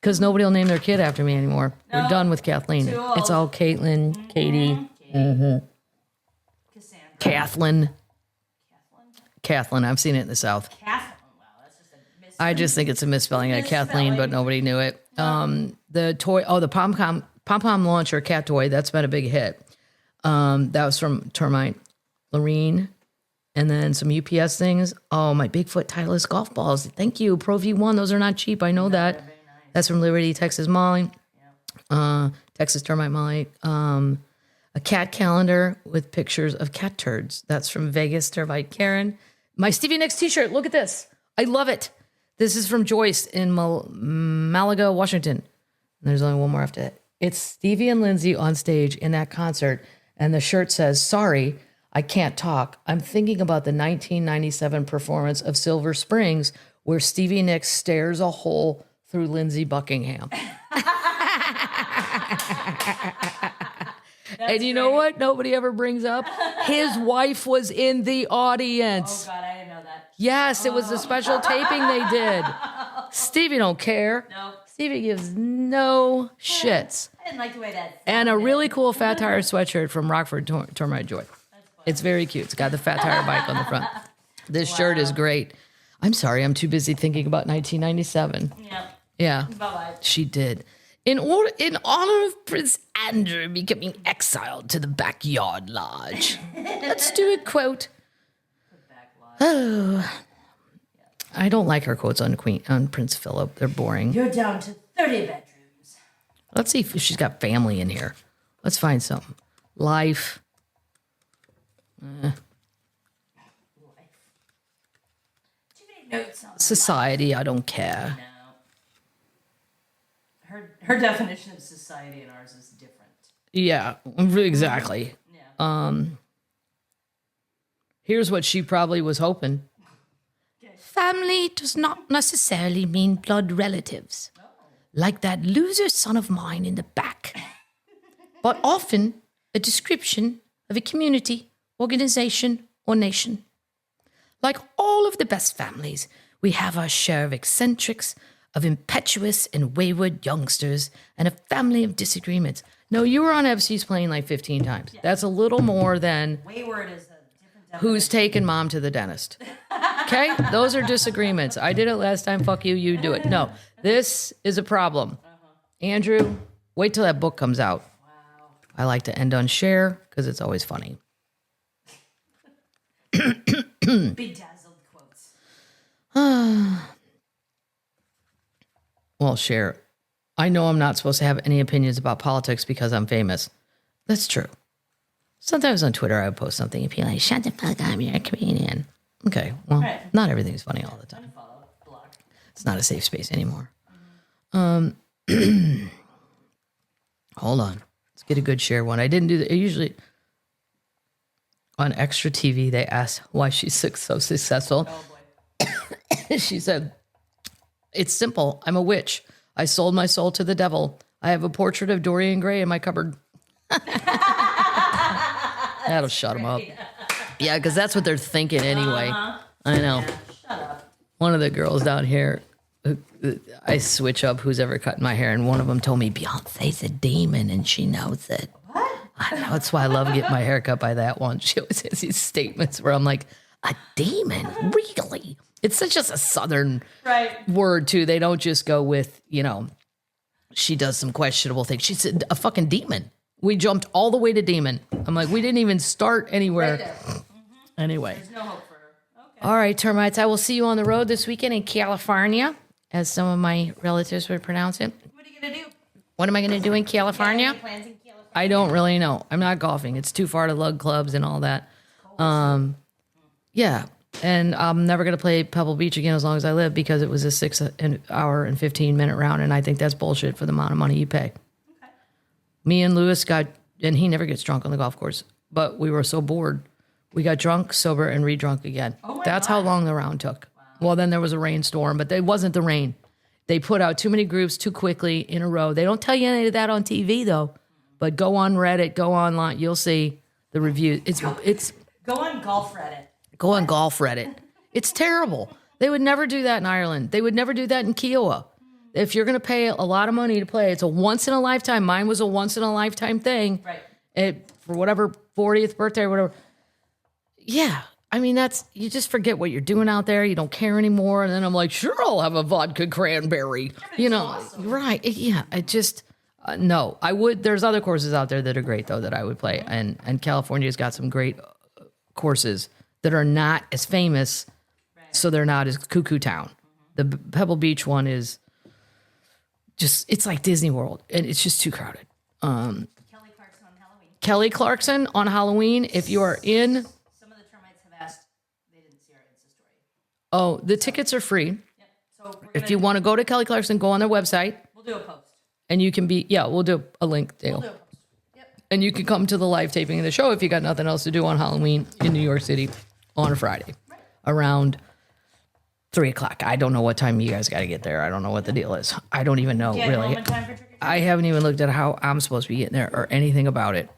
Because nobody will name their kid after me anymore.
No,
we're done with Kathleen.
too old.
It's all Caitlin, Katie,
Cassandra.
Kathleen. Kathleen, I've seen it in the South.
Kathleen. Wow, that's just a misspelling.
I just think it's a misspelling of Kathleen, but nobody knew it. The toy, the pom-pom launcher cat toy, that's been a big hit. That was from Termite Lorene. And then some UPS things. Oh, my Bigfoot Titleist golf balls. Thank you. Pro V1, those are not cheap. I know that.
Very nice.
That's from Liberty, Texas Molly. Texas Termite Molly. A cat calendar with pictures of cat turds. That's from Vegas Termite Karen. My Stevie Nicks t-shirt. Look at this. I love it. This is from Joyce in Malaga, Washington. And there's only one more after that. It's Stevie and Lindsay on stage in that concert. And the shirt says, sorry, I can't talk. I'm thinking about the 1997 performance of Silver Springs where Stevie Nicks stares a hole through Lindsey Buckingham. And you know what nobody ever brings up? His wife was in the audience.
Oh, God, I didn't know that.
Yes, it was a special taping they did. Stevie don't care.
No.
Stevie gives no shits.
I didn't like the way that
And a really cool Fat Tire sweatshirt from Rockford Termite Joy. It's very cute. It's got the Fat Tire bike on the front. This shirt is great. I'm sorry, I'm too busy thinking about 1997.
Yeah.
Yeah.
Bye-bye.
She did. In honor of Prince Andrew becoming exiled to the backyard lodge. Let's do a quote. Oh. I don't like her quotes on Prince Philip. They're boring.
You're down to 30 bedrooms.
Let's see if she's got family in here. Let's find something. Life.
Notes on
Society, I don't care.
no. Her definition of society and ours is different.
Yeah, exactly.
Yeah.
Here's what she probably was hoping. Family does not necessarily mean blood relatives, like that loser son of mine in the back, but often a description of a community, organization, or nation. Like all of the best families, we have our share of eccentrics, of impetuous and wayward youngsters, and a family of disagreements. No, you were on FC's plane like 15 times. Yeah. That's a little more than
wayward is a different definition.
Who's taking mom to the dentist. Okay? Those are disagreements. I did it last time. Fuck you. You do it. No, this is a problem. Andrew, wait till that book comes out.
Wow.
I like to end on share because it's always funny.
Bedazzled quotes.
Well, share. I know I'm not supposed to have any opinions about politics because I'm famous. That's true. Sometimes on Twitter I would post something and be like, shut the fuck up, you're a comedian. Okay, well,
right.
Not everything's funny all the time.
Unfollow, block.
It's not a safe space anymore. Hold on. Let's get a good share one. I didn't do that. Usually on Extra TV, they asked why she's so successful.
Oh boy.
She said, it's simple. I'm a witch. I sold my soul to the devil. I have a portrait of Dorian Gray in my cupboard. That'll shut them up. Yeah, because that's what they're thinking anyway. I know.
Yeah, shut up.
One of the girls down here, I switch up who's ever cutting my hair, and one of them told me Beyonce's a demon, and she knows it.
What?
I know. That's why I love getting my hair cut by that one. She always has these statements where I'm like, a demon? Really? It's such just a Southern word, too. They don't just go with, she does some questionable things. She said a fucking demon. We jumped all the way to demon. I'm like, we didn't even start anywhere.
Right
Anyway.
There's no hope for her. Okay.
All right, termites. I will see you on the road this weekend in California, as some of my relatives would pronounce it.
What are you going to do?
What am I going to do in California?
Any plans in California?
I don't really know. I'm not golfing. It's too far to lug clubs and all that. Yeah. And I'm never going to play Pebble Beach again as long as I live because it was a 6 hour and 15-minute round, and I think that's bullshit for the amount of money you pay.
Okay.
Me and Lewis and he never gets drunk on the golf course, but we were so bored. We got drunk, sober, and re-drunk again.
Oh my
That's
God.
how long the round took. Wow. Well, then there was a rainstorm, but it wasn't the rain. They put out too many groups too quickly in a row. They don't tell you any of that on TV, though. But go on Reddit, go online, you'll see the reviews. It's
Go on Golf Reddit.
Go on Golf Reddit. It's terrible. They would never do that in Ireland. They would never do that in Kiowa. If you're going to pay a lot of money to play, it's a once-in-a-lifetime. Mine was a once-in-a-lifetime thing.
Right.
For whatever 40th birthday or whatever. Yeah. I mean, you just forget what you're doing out there. You don't care anymore. And then I'm like, sure, I'll have a vodka cranberry.
Awesome.
Right. Yeah. I just, no. I would. There's other courses out there that are great, though, that I would play. And California's got some great courses that are not as famous, so they're not as cuckoo town. The Pebble Beach one is just, it's like Disney World, and it's just too crowded.
Kelly Clarkson on Halloween.
Kelly Clarkson on Halloween, if you are in...
Some of the termites have asked, they didn't see our Insta story.
Oh, the tickets are free.
Yep. So
If you want to go to Kelly Clarkson, go on their website.
we'll do a post.
And you can we'll do a link, Dale.
We'll do a post. Yep.
And you can come to the live taping of the show if you got nothing else to do on Halloween in New York City on a Friday around 3:00. I don't know what time you guys got to get there. I don't know what the deal is. I don't even know,
Yeah,
really.
moment time for trick-or-treat.
I haven't even looked at how I'm supposed to be getting there or anything about it,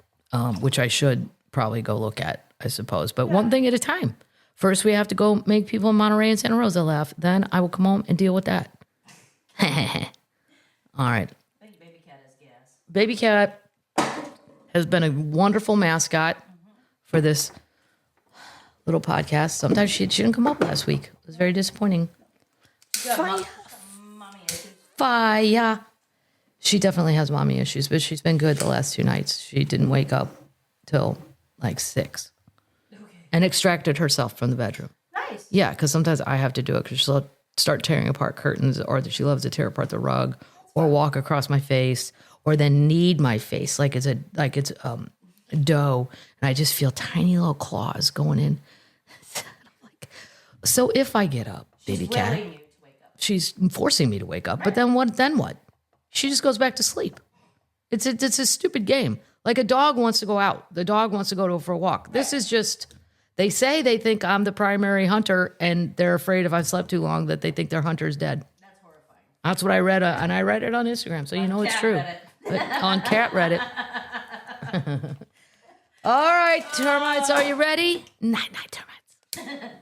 which I should probably go look at, I suppose. But one thing at a time. First, we have to go make people in Monterey and Santa Rosa laugh. Then I will come home and deal with that. All right.
I think Baby Cat has gas.
Baby Cat has been a wonderful mascot for this little podcast. Sometimes she didn't come up last week. It was very disappointing.
Mommy issues.
Fire. She definitely has mommy issues, but she's been good the last 2 nights. She didn't wake up till like 6 and extracted herself from the bedroom.
Nice.
Yeah, because sometimes I have to do it because she'll start tearing apart curtains, or she loves to tear apart the rug, or walk across my face, or then knead my face like it's dough, and I just feel tiny little claws going in. So if I get up, baby cat,
Willing you to wake up.
she's forcing me to wake up. But then what? Then what? She just goes back to sleep. It's a stupid game. Like a dog wants to go out. The dog wants to go for a walk. This is just. They say they think I'm the primary hunter, and they're afraid if I've slept too long that they think their hunter's dead.
That's horrifying.
That's what I read, and I read it on Instagram, so you know it's true. On Cat Reddit. All right, termites, are you ready? Night, night, termites.